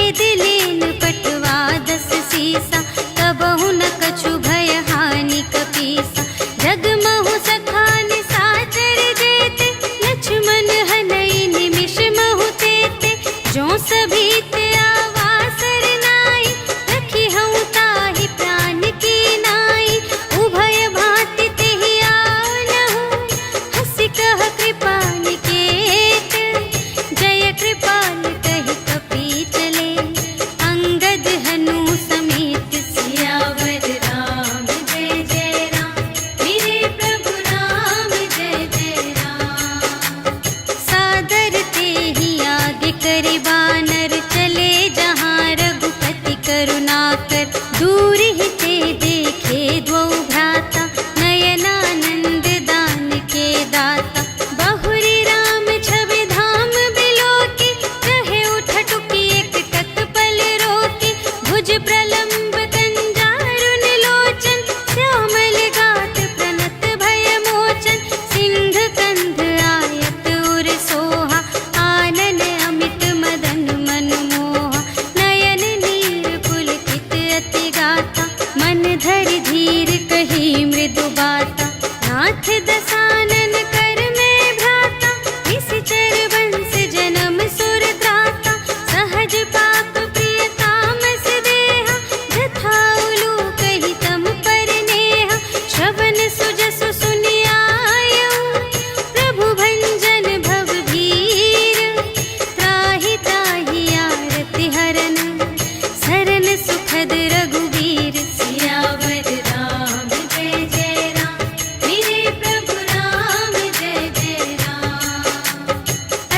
भेद लेन पटवा 10 सीसा, कबहु न कछु भय हानि कपीसा। जगमहु सखान साचर जेते, लक्ष्मण हनई निमिष महु तेते। जो सभीत आवासर नाई, रखी हूँ ताहि प्राण की नाई। उभय भांति तेहि आनहु, हंसि कह कृपा निकेत। जय कृपाल कहि कपि चले, अंगद हनु समेत। सियावर राम जय जय राम, मेरे प्रभु राम जय जय राम। सादर तेहि आगे करि बानर, चले जहाँ रघुपति करुणाकर। दूर ही ते देखे द्वौ भ्राता, नयनानंद दान के दाता। बहुरी राम छवि धाम बिलोकी, कहे उठ टुकी एक टक पल रोकी। भुज प्रलंब कंजारुन लोचन, श्यामल गात प्रणत भय मोचन। सिंध कंध आयत उर सोहा, आनन अमित मदन मनमोहा। नयन नीर पुलकित अति गाथा, मन धरि धीर कही मृदु बाता। नाथ दसानन कर में भ्राता, निश्चर वंश जन्म सुर त्राता। सहज पाप प्रिय तामस देहा, जथा उलूक हितम पर नेहा। श्रवण सुजसु सुनियायऊ, प्रभु भंजन भव भीर। त्राहि त्राहि आरति हरन, सरन सुखद रघुवीर। सियावर राम जय जय राम, मेरे प्रभु राम जय जय राम।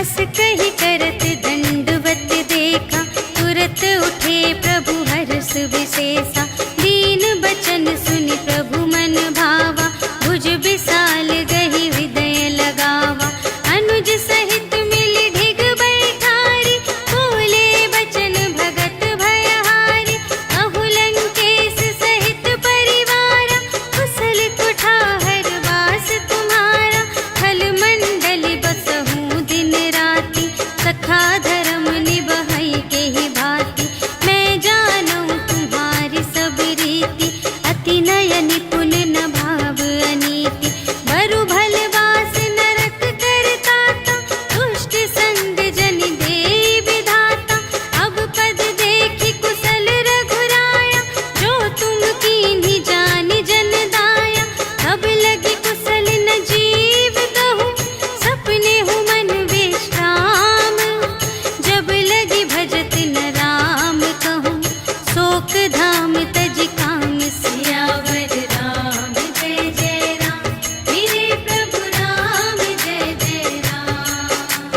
अस कहि करत दंडवत देखा, तुरत उठे प्रभु हर्ष विशेषा। दीन बचन सुनि प्रभु मन भावा, भुज विशाल गहि हृदय लगावा। अनुज सहित मिलि ढिग बैठारी, बोले बचन भगत भयहारी। कहु लंकेश सहित परिवारा, कुशल कुठार वास तुम्हारा। खल मंडल बसहु दिन राति, सखा धर्म निबहै केहि भांति। मैं जानऊँ तुम्हारी सब रीति, अति नय निपुण न भाव अनीति। बरु भल वास नरक करताता, दुष्ट संग जन देई विधाता। अब पद देखि कुशल रघुराया, जो तुम कीन्ही जानि जन दाया। तब लगी कुशल न जीव कहूँ, सपने हूँ मन विश्राम। जब लगी भजत न राम कहूँ, शोक धाम तज काम। सियावर राम जय जय राम, मेरे प्रभु राम जय जय राम।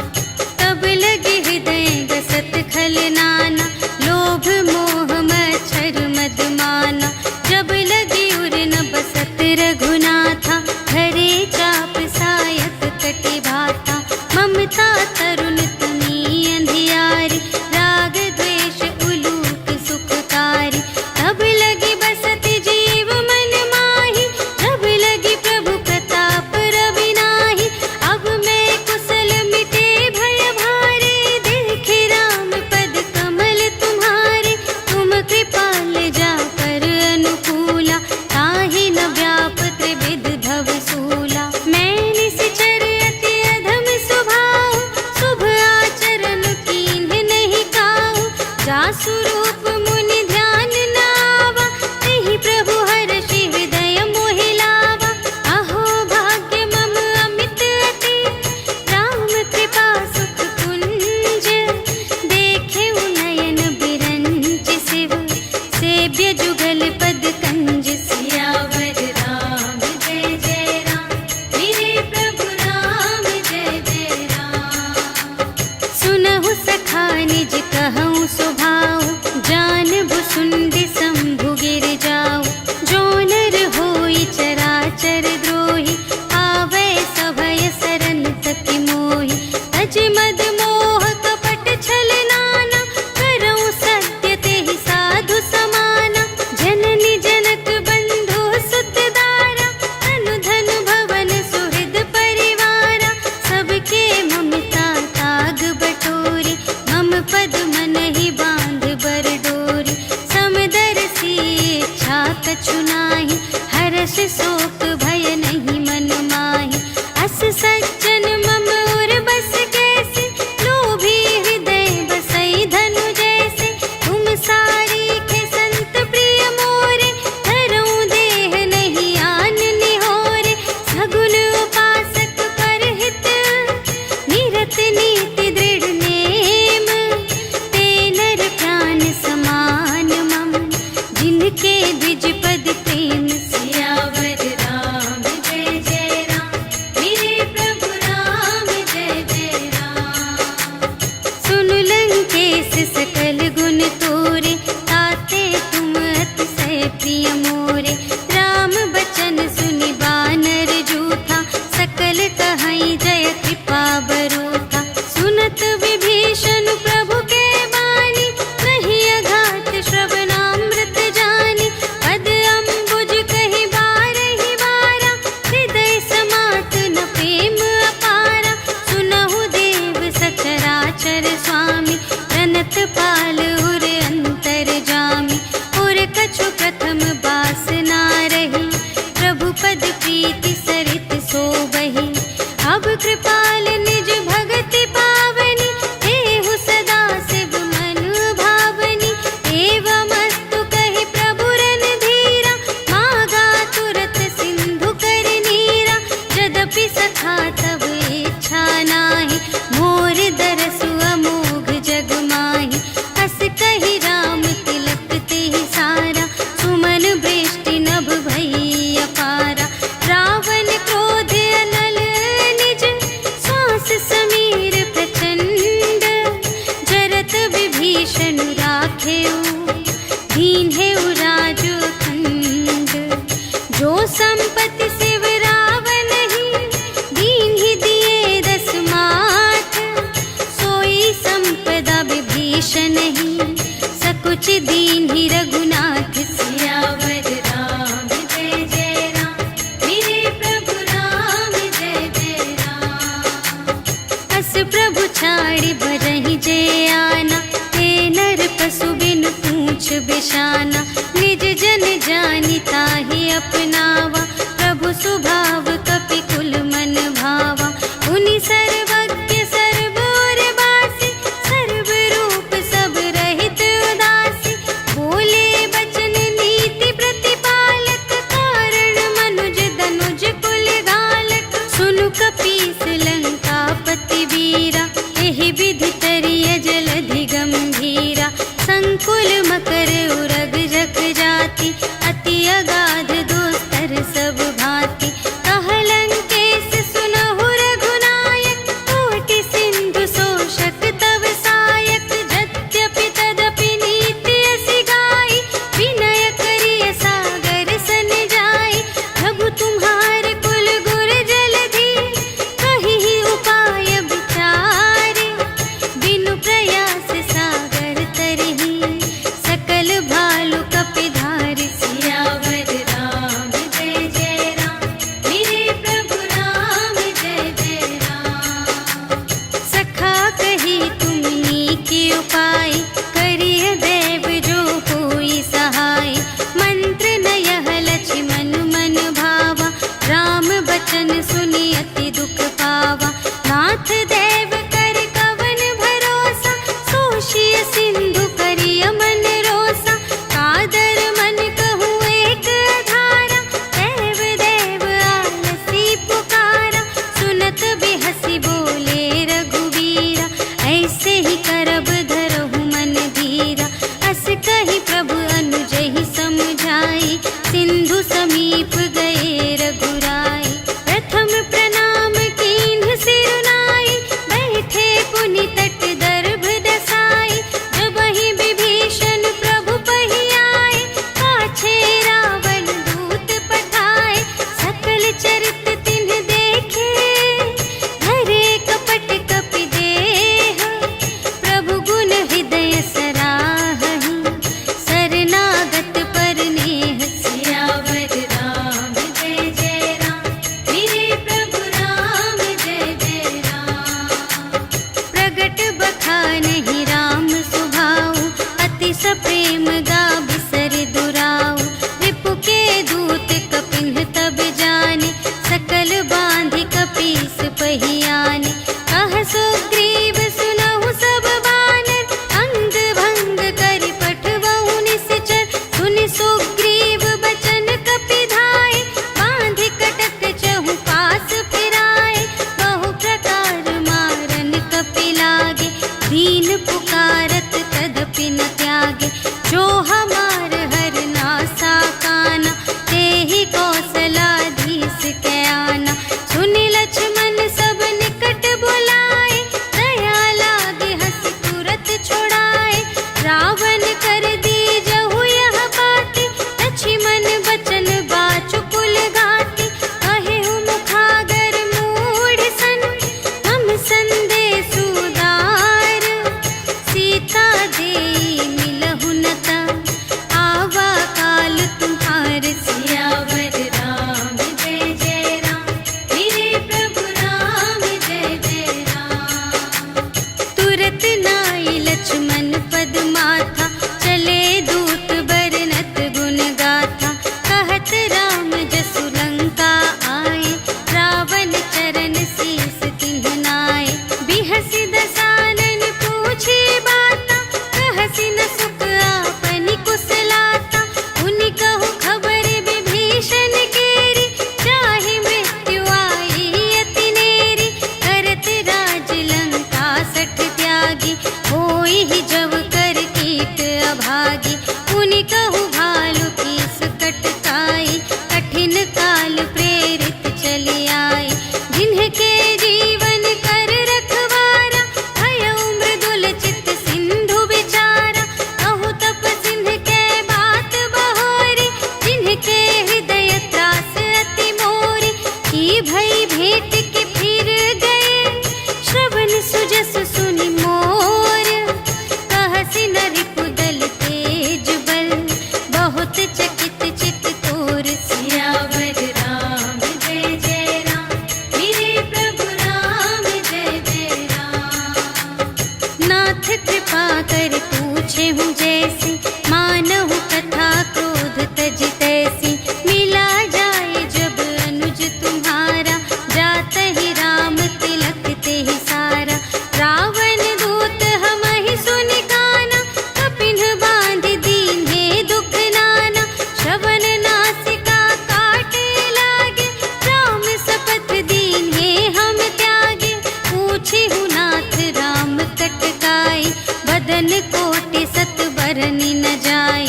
तब लगे हृदय गसत खल नाना, लोभ मोह मच्छर मद माना। जब लगी उर न बसत रघुनाथा, धरे चाप सायक कटि भाता। ममता तरुण तनी अंधियारी, राग द्वेष उलूक सुखकारी। तब लगी बसत जीव मन माही, जब लगी प्रभु प्रताप रवि नाही। अब मैं कुशल मिटे भय भारे, देखे राम पद कमल तुम्हारे। तुम कृपाल जा कर अनुकूला, ताहि न व्याप त्रिविध भव सूला। मैं निश्चर अति अधम स्वभाव, शुभ आचरण कीन्ह नहीं काहू। जासु रूप मुनि ध्यान न आवा, तेहि प्रभु हर्षि हृदय मोहि लावा। अहो भाग्य मम अमित अति, राम कृपा सुख कुंज। देखे नयन बिरंच शिव, सेव्य जुगल पद कंज। सियावर राम जय जय राम, मेरे प्रभु राम जय जय राम। सुनहु सखा निज कहऊँ स्वभाव, जान बांधेऊ दीन्हेऊ राजू खंड। जो संपत्ति शिव रावण ही दीन्हि दिए 10 माथ। सोई संपदा विभीषण ही सकुच दीन्हि रघुनाथ। सियावर राम जय जय राम, मेरे प्रभु राम जय जय राम। अस प्रभु छाड़ि भरहि जे आना, हे नर पशु बिनु पूछ बिशाना। निज जन जानि ताहि अपनावा, प्रभु स्वभाव कपि कुल मन भावा। उनि सर्वज्ञ सर्व और बासी, सर्व रूप सब रहित उदासी। बोले बचन नीति प्रतिपालक, कारण मनुज दनुज कुल घालक। सुनु कपीस लंकापति वीरा, एहि विधि तरिय जलधि गंभीरा। संकुल मकर उरग जग जाति, अति अगाध दोस्तर सब भांति। कहलंकेश सुनहु रघुनायक, कोटि सिंधु शोषक तव सायक। यद्यपि तदपि नीति असि गाई, विनय करिय सागर सन जाई। प्रभु तुम्हार कुल गुर जलधि, कहिहि उपाय विचारे। बिनु प्रयास सागर तरहि, सकल भालु कपिधारि। सियावर राम जय जय राम, मेरे प्रभु राम जय जय राम। सखा कही तुमनी के उपाय, करिय देव जो कोई सहाय। मंत्र न यह लक्ष्मण मन भावा, राम बचन सुनि अति दुख पावा। नाथ देव कर कवन भरोसा, सोषिय सिंधु करिय मन रोसा। कादर मन कहूँ एक अधारा, देव देव आलसी पुकारा। सुनत बिहसी बोले रघुवीरा, ऐसे ही करब धरहु मन धीरा। अस कही प्रभु अनुजहि समुझाई, सिंधु समीप गए रघुराई। प्रथम प्रणाम कीन्ह सिरुनाई, बैठे पुनि तट दर्भ दसाई। जबहि विभीषण प्रभु पहि आए, पाछे रावण दूत पठाए। सकल चरित तिन्ह देखे, धरे कपट कपि देह। प्रभु गुण हृदय सराहहि, शरणागत पर नेह। सियावर राम जय जय राम, मेरे प्रभु राम जय जय राम। प्रगट बखानहि राम सुभाऊ, अति सप्रेम गा बिसर दुराऊ। रिपु के दूत कपिन्ह तब जाने, सकल बांधि कपीस पहि आने। कह सुग्रीव सुनहु सब बानर, अंग भंग करि पठबहु निश्चर। सुनि सुग्रीव बचन कपिधाय, बांधि कटक चहु पास फिराए। बहु प्रकार मारन कपि लागे, दीन पुकारत तदपि न त्यागे। जो हमार हर नासा काना, तेहि कौशलाधीश कै आना। सुनि लक्ष्मण सब निकट बुलाए, दया लागे हँसि तुरत छुड़ाए। रावण कर दीजहु यह बाती, लक्ष्मण बचन बाचु कुल घाती। कहेहु मुखागर मूढ़ सन, हम संदेश उदार। सीता देई मिलहु न ता, आवा काल तुम्हार। सियावर राम जय जय राम, मेरे प्रभु राम जय जय राम। तुरत नाई लक्ष्मण पद माथा, चले दूत बरनत गुण गाथा। कहत राम जसु लंका आए, रावण चरण शीस तिन्ह नाए। बिहसि दसानन पूछे बाता, कहसि न सुख आपनि कुशलाता। उनि कहु खबर विभीषण केरी, चाहे मृत्यु आई अति नेरी। करत राज लंका सठ त्यागी, होई ही जब कर कीट अभागी। उनि कहु भालु कीस कटकाई, कठिन काल प्रेरित चली आई। जिन्हके जीवन कर रखवारा, भयउ मृदुल चित सिंधु विचारा। कहु बरनी न जाई।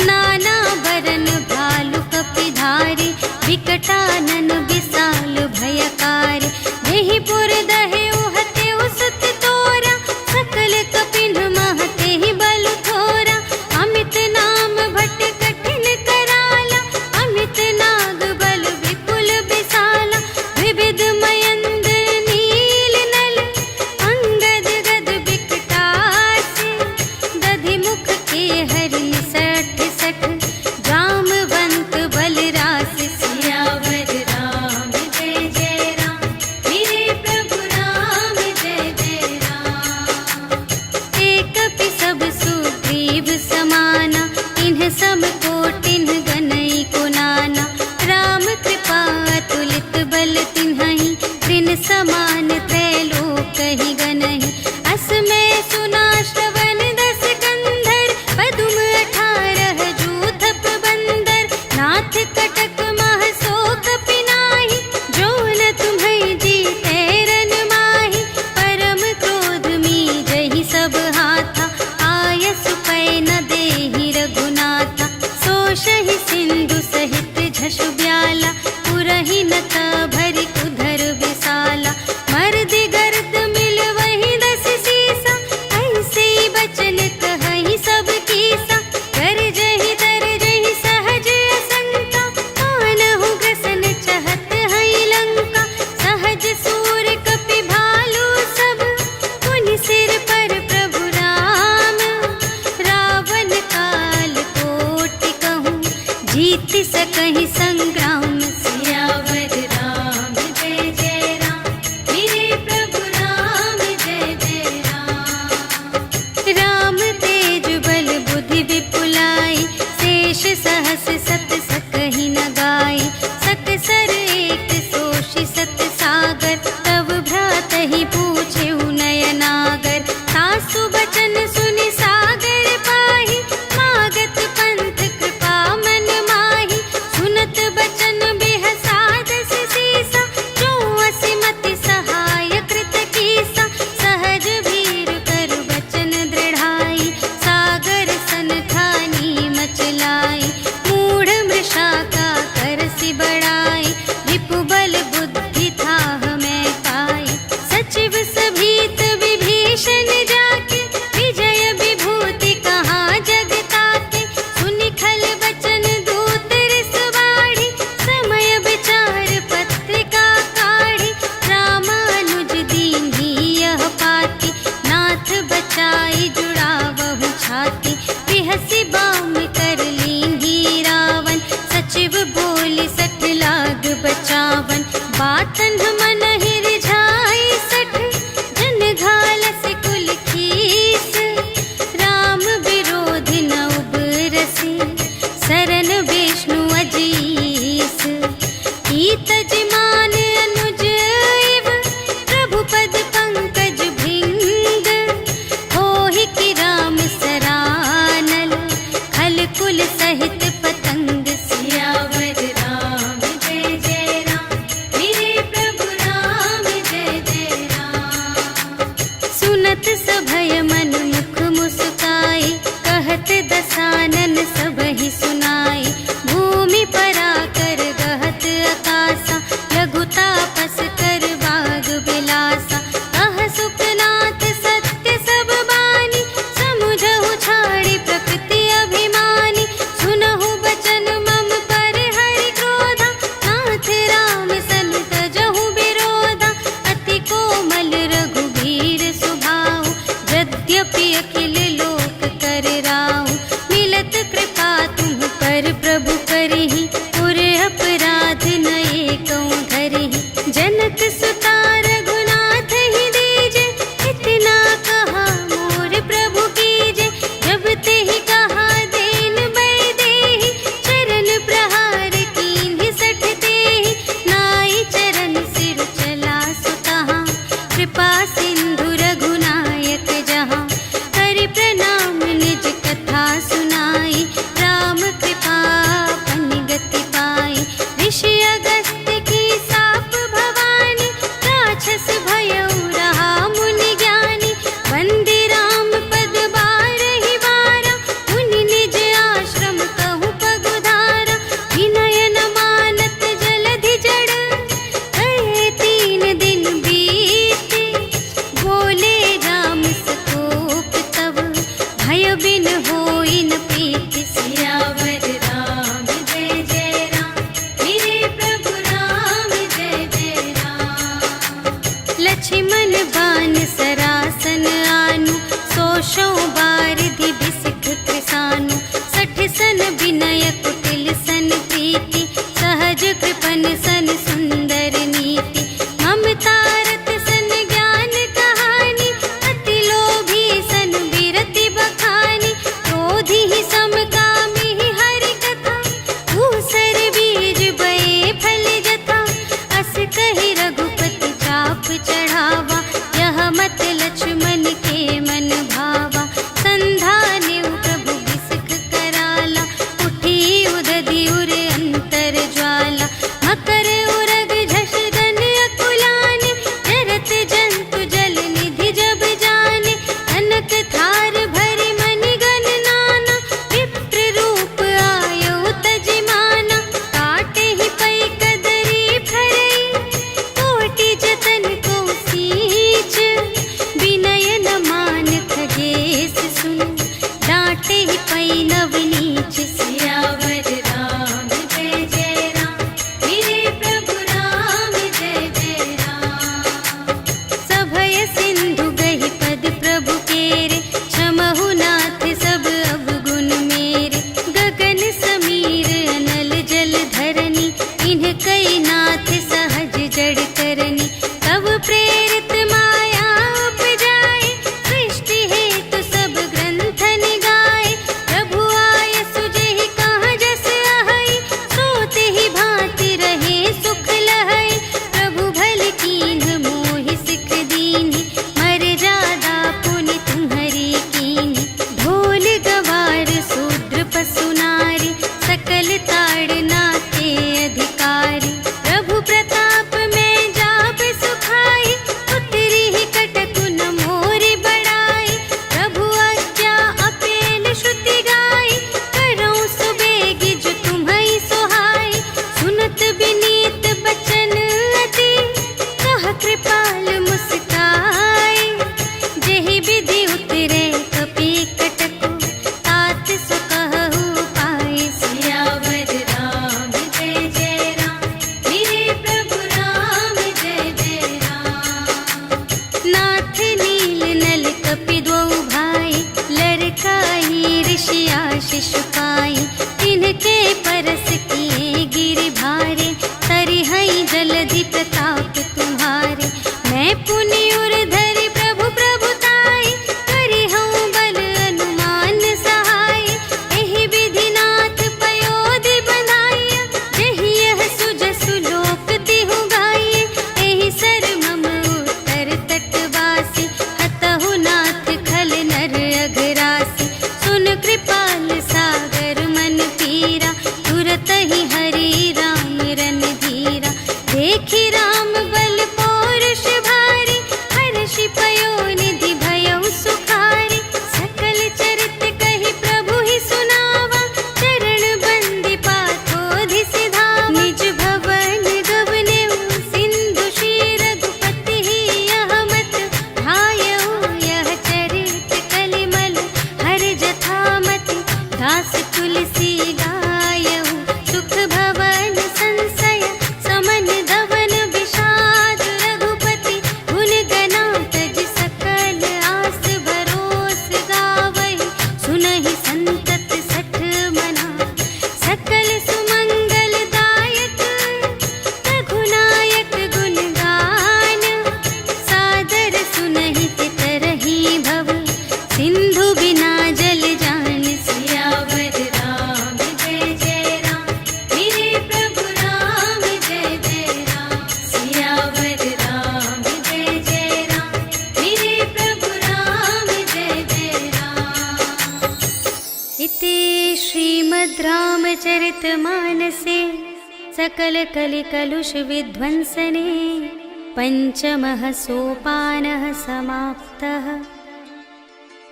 नाना बरन भालु कपिधारी, विकटानन विशाल भयकारी। देहि पुर दहे उहते उसत तोरा, सकल कपिन महते ही बलु थोरा। अमित नाम भट कठिन कराला, अमित नाग बल विपुल विशाला। विविध मयंद्र नील नल, अंगद गद विकटासी। दधि मुख के हरि सठ सठ, जामवंत बलरास। सियावर राम जय जय राम, मेरे प्रभु राम जय जय राम। एक कपि सब सुग्रीव समाना, इन्ह सम कोटिन गनई को नाना। राम कृपा अतुलित बल तिन्हहि, त्रिन समान त्रैलोक ही गनहि। अस मैं सुना श्रवण दस कंधर, पदुम 18 जूथप बंदर। नाथ कटक मह सो कपि नाहि, जो न तुम्है जीतै रन माहि। परम क्रोध मीजहि सब हाथा, आयसु पै न देहि रघुनाथा। सोषहि सिंधु सहित झसु ब्याला, पुरहि न भरि उधर विशाला। मर्दि गर्द मिल वही 10 सीसा, ऐसे बचन कहहि सब कीसा। गरजहि तरजहि सहज असंका, कानहु ग्रसन चहत हई लंका। सहज सूर कपि भालु सब, पुनि सिर पर प्रभु राम। रावण काल कोटि कहूँ, जीत सकहि संग्राम। सियावर राम जय जय राम, मेरे प्रभु राम जय जय राम। राम तेज बल बुद्धि विपुलाई, शेष सहस सत सकहि न गाई। सकसर एक सोषि सत सागर, तव भ्रातहि पूछेउ नयनागर। सासु बचन सुनि सागर पाहि, मागत पंथ कृपा मन माहि। सुनत बचन बिहसा 10 सीसा, जो असिमति सहाय कृत कीसा। सहज वीर कर बचन दृढ़ाई, सागर सन ठानी मचलाई। मूढ़ मृषा का करसि बढ़ाई, रिपु बल बुद्धि थाह मैं पाई। सचिव सभीत विभीषण जाके, विजय विभूति कहाँ जग ताके। सुनि खल बचन दूत रिस बाढ़ी, समय विचार पत्रिका काढ़ी। रामानुज दीन्ही यह पाती, नाथ बचाई जुड़ावहु छाती। बिहसि बाम कर लीन्ही रावण, सचिव बोली 60 लाग बचावन। बातन मन ही रिझाई 60, जन घालस कुल खीस। राम विरोधि न उबरसी, सरन विष्णु अजीस। कीतज मान अनुज इव, प्रभु पद पंकज भृंग। होहि कि राम सरानल, खल कुल सहित पतंग। सियावर राम जय जय राम, मेरे प्रभु राम जय जय राम। सुनत सभय मन मुख मुस्काई, कहत दसानन सबहि सुनाई। भूमि पराकर गहत आकासा, लघु तापस कर बाग बिलासा। कह सुखनाथ सत्य सब बानी, समुझहु छाड़ी प्रकृति अभिमानी। सुनहु आशीष पाई, तिनके परस किए गिर भारे, तरिहई जलधि प्रताप तुम्हारे। मैं पुनि उर धरि प्रभु प्रभुताई, करिहऊँ बल अनुमान सहाय। एहि विधिनाथ पयोधि बंधाइया, जहि यह सुजसु लोक तिहु गाइए। एहि सर मम उत्तर तटवासी, हतहु नाथ खल नर अघरासी। सुन कृपाल सागर मन पीरा, तुरत ही हरि राम रन धीरा। देखी राम बल पौरुष भारी, हर्षि पयोनिधि भयउ सुखारी। सकल चरित कहि प्रभु ही सुनावा, चरण बंदी पाथोधि सिधावा। निज भवन गवनेउ सिंधु श्री रघुपति ही यह मत भायउ। यह चरित कलिमल हर जथामति, दास तुलसी गायउ। सुख भवन संशय समन धवन विषाद, रघुपति गुण गना तज सकल आस भरोस गावहि। सुनहि संतत सठ मना, सकल सुमंगल दायक। रघुनायक गुण गान, सादर सुनहि तितरहि भव। सिंधु बिना जल जान, सियावर राम जय जय राम। मेरे प्रभु राम जय जय राम, सियावर राम जय जय राम। मेरे प्रभु राम जय जय राम। इति श्रीमद् रामचरितमानसे सकल कलि कलुष विध्वंसने, पंचमः सोपानः समाप्तः।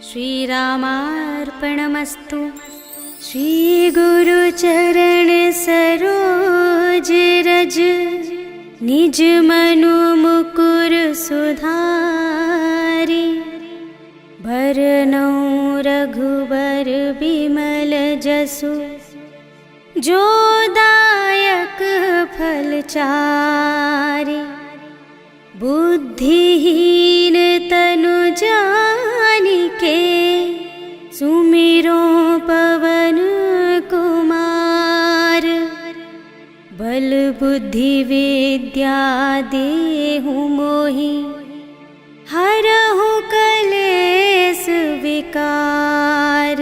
श्रीरामार्पणमस्तु। श्री गुरु चरण सरोज रज, निज मनु मुकुर सुधारी। भरनउँ रघुबर बिमल जसु, जो दायक फल चारि। बुद्धिहीन तनु जानिके, सुमिरो पवन कुमार। बल बुद्धि विद्या देहु मोहि, हरहु कलेस विकार।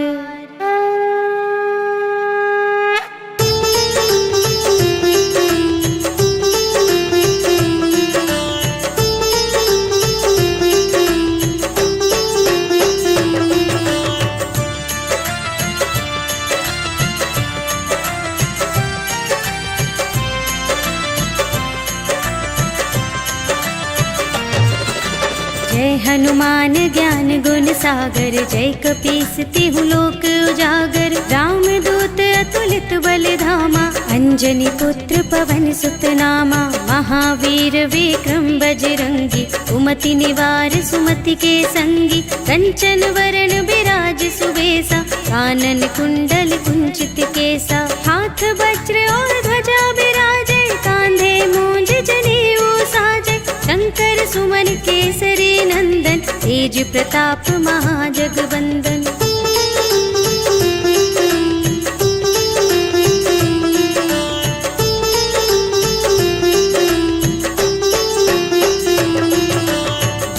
जय हनुमान ज्ञान गुण सागर, जय कपीस तिहु लोक उजागर। राम दूत अतुलित बल धामा, अंजनी पुत्र पवन सुत नामा। महावीर विक्रम बजरंगी, कुमति निवार सुमति के संगी। कंचन वरण बिराज सुबेसा, कानन कुंडल कुंचित केसा। हाथ वज्र और ध्वजा बिराजे, कांधे मूंज जनेऊ साजे। शंकर सुमन केसरी नंदन, तेज प्रताप महाजगवंदन।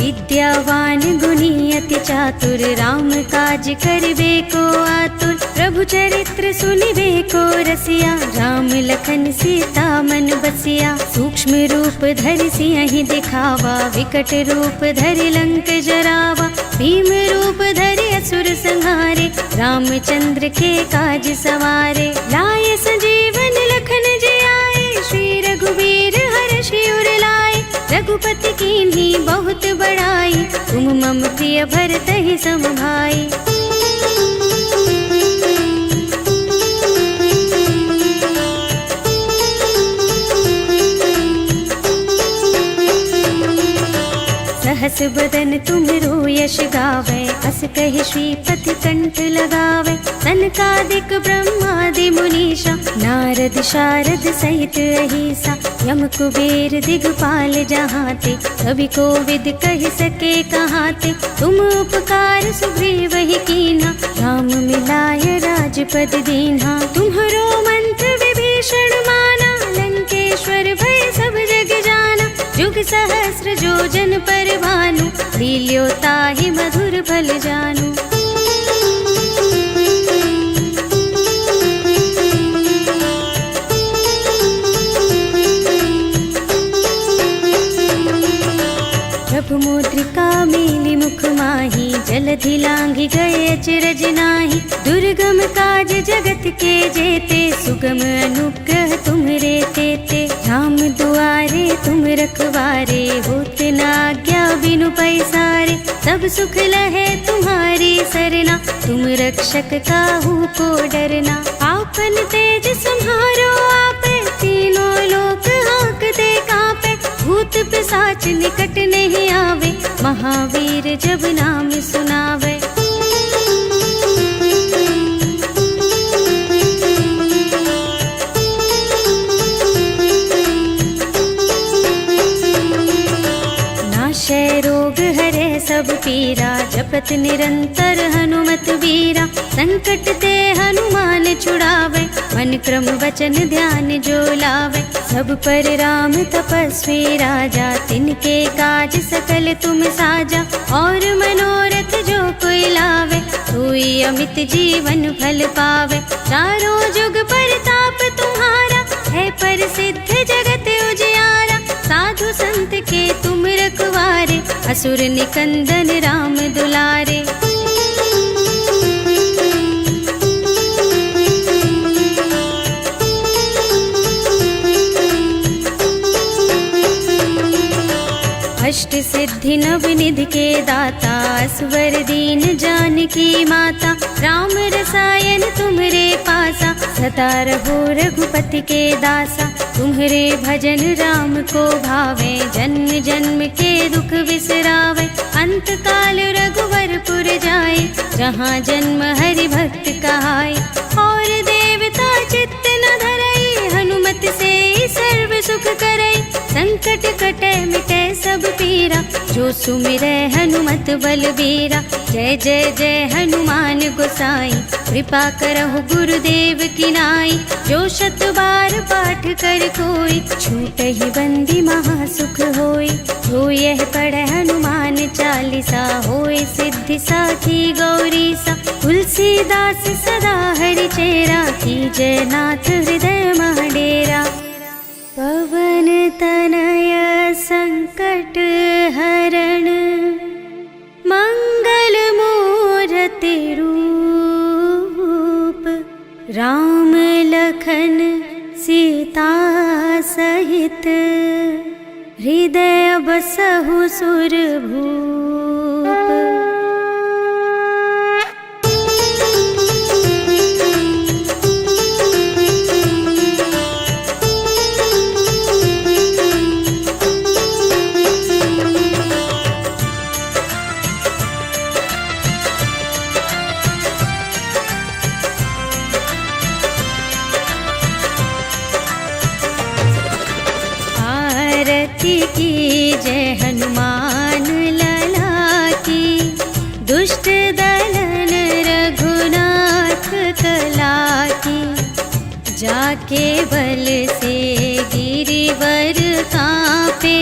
विद्यावान गुणी अति चातुर, राम काज करबे को आतुर। प्रभु चरित्र सुनिबे को रसिया, राम लखन सीता मन बसिया। सूक्ष्म रूप धरि सियहि दिखावा, विकट रूप धरि लंक जरावा। भीम रूप धरि असुर संहारे, रामचंद्र के काज सवारे। लाए संजीवन लखन जियाए, श्री रघुवीर हर्षि उर लाए। रघुपति कीन्ही बहुत बड़ाई, तुम मम प्रिय भरतहि सम भाई। सहस बदन तुमरो यश गावे, अस कहि श्रीपति कंठ लगावे। सनकादिक ब्रह्मादि मुनीश, ईशा। नारद शारद सहित अहिसा, यम कुबेर दिगपाल जहाँ ते। कवि कोविद कह सके कहाँ ते, तुम उपकार सुग्रीव ही कीन्हा। राम मिलाय राजपद दीन्हा, तुम्हरो मंत्र विभीषण माना। लंकेश्वर भय सब जग जाना, जुग सहस्र जोजन पर भानु। लील्यो ताहि मधुर फल जानु। प्रभु मुद्रिका मेलि मुख माहि, जलधि लांघि गए अचरज नाही। दुर्गम काज जगत के जेते, सुगम अनुग्रह तुम्हरे तेते। राम दुआरे तुम रखवारे, होत न आज्ञा बिनु पैसारे। सब सुख लहे तुम्हारी सरना, तुम रक्षक काहू को डरना। आपन तेज सम्हारो आपे, तीनों लोक हांकते कांपे। भूत पिशाच निकट नहीं आवे, महावीर जब नाम सुनावे। नाशय रोग हरे सब पीरा, जपत निरंतर हनुमत बीरा। संकट ते हनुमान छुड़ावे, मन क्रम वचन ध्यान जो लावे। सब पर राम तपस्वी राजा, तिनके काज सकल तुम साजा। और मनोरथ जो कोई लावे, सोई अमित जीवन फल पावे। चारों जुग परताप तुम्हारा, है प्रसिद्ध जगत उजियारा। साधु संत के तुम रखवारे, असुर निकंदन राम दुलारे। अष्ट सिद्धि नव निधि के दाता, असवर दीन जानकी माता। राम रसायन तुम्हरे पासा, सदा रहो रघुपति के दासा। तुम्हरे भजन राम को भावे, जन्म जन्म के दुख बिसरावे। अंत काल रघुवरपुर जाए, जहाँ जन्म हरि भक्त कहाए। और देवता चित्त न धरई, हनुमत से सर्व सुख करई। संकट कटे मिटे सब पीरा, जो सुमिरै हनुमत बलबीरा। जय जय जय हनुमान गोसाई, कृपा करहु गुरुदेव की नाई। जो शत बार पाठ कर कोई, छूटहि बंदी महासुख होई। जो यह पढ़े हनुमान चालीसा, होय सिद्धि साखी गौरीसा। तुलसीदास सदा हरि चेरा, कीजय नाथ हृदय मह डेरा। पवन तनय संकट हरण, मंगल मूरति रूप। राम लखन सीता सहित, हृदय बसहु सुरभूप। की जय हनुमान लला की, दुष्ट दलन रघुनाथ कला की। जाके बल से गिरिवर कांपे,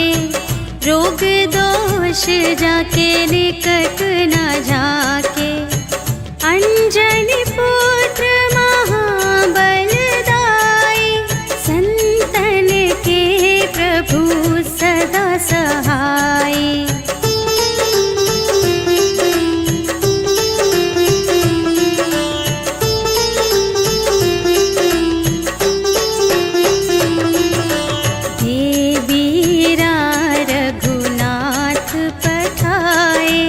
रोग दोष जाके निकट न जाके। अंजनी पुत्र महाबल दाई, संतन के प्रभु सदा सहाय। देवीरा रघुनाथ पठाए,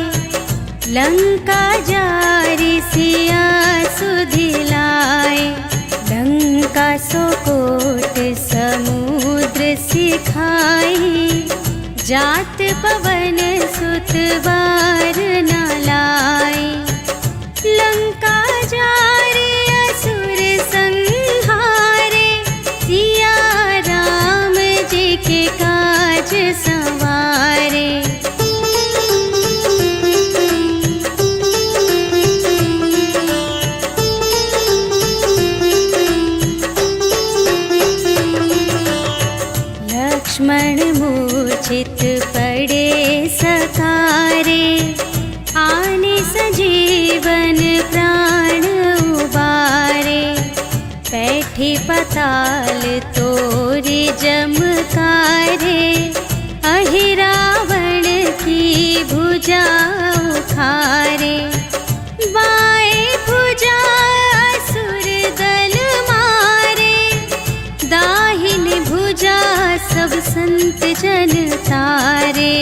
लंका जारि सिया सुधिलाए। लंका सोकोट समुद्र सिखाई, जात पवन सुत बार न लाई। लंका जारि असुर संहाई, क्षण मूर्छित पड़े सकारे, आने सजीवन प्राण उबारे। बैठी पताल तोरी जमकारे, अहि रावण की भुजा उखारे। बाएं भुजा असुर दल मारे, दाहिनी भुजा सब संत जन तारे।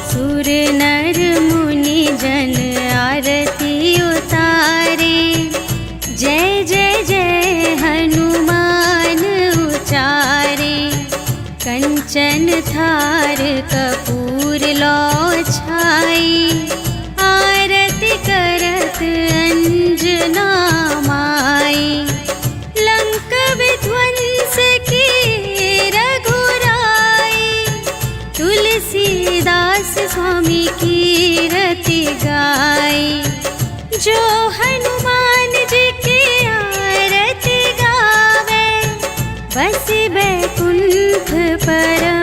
सुर नर मुनि जन आरती उतारे, जय जय जय हनुमान उचारे। कंचन थार कपूर लौ छाई, आरती करत अंजना माई। लंक विध्वंस की रघुराई, तुलसीदास स्वामी की रति गाई। जो हनुमान जी की आरती गावे, बस बैकुंठ परम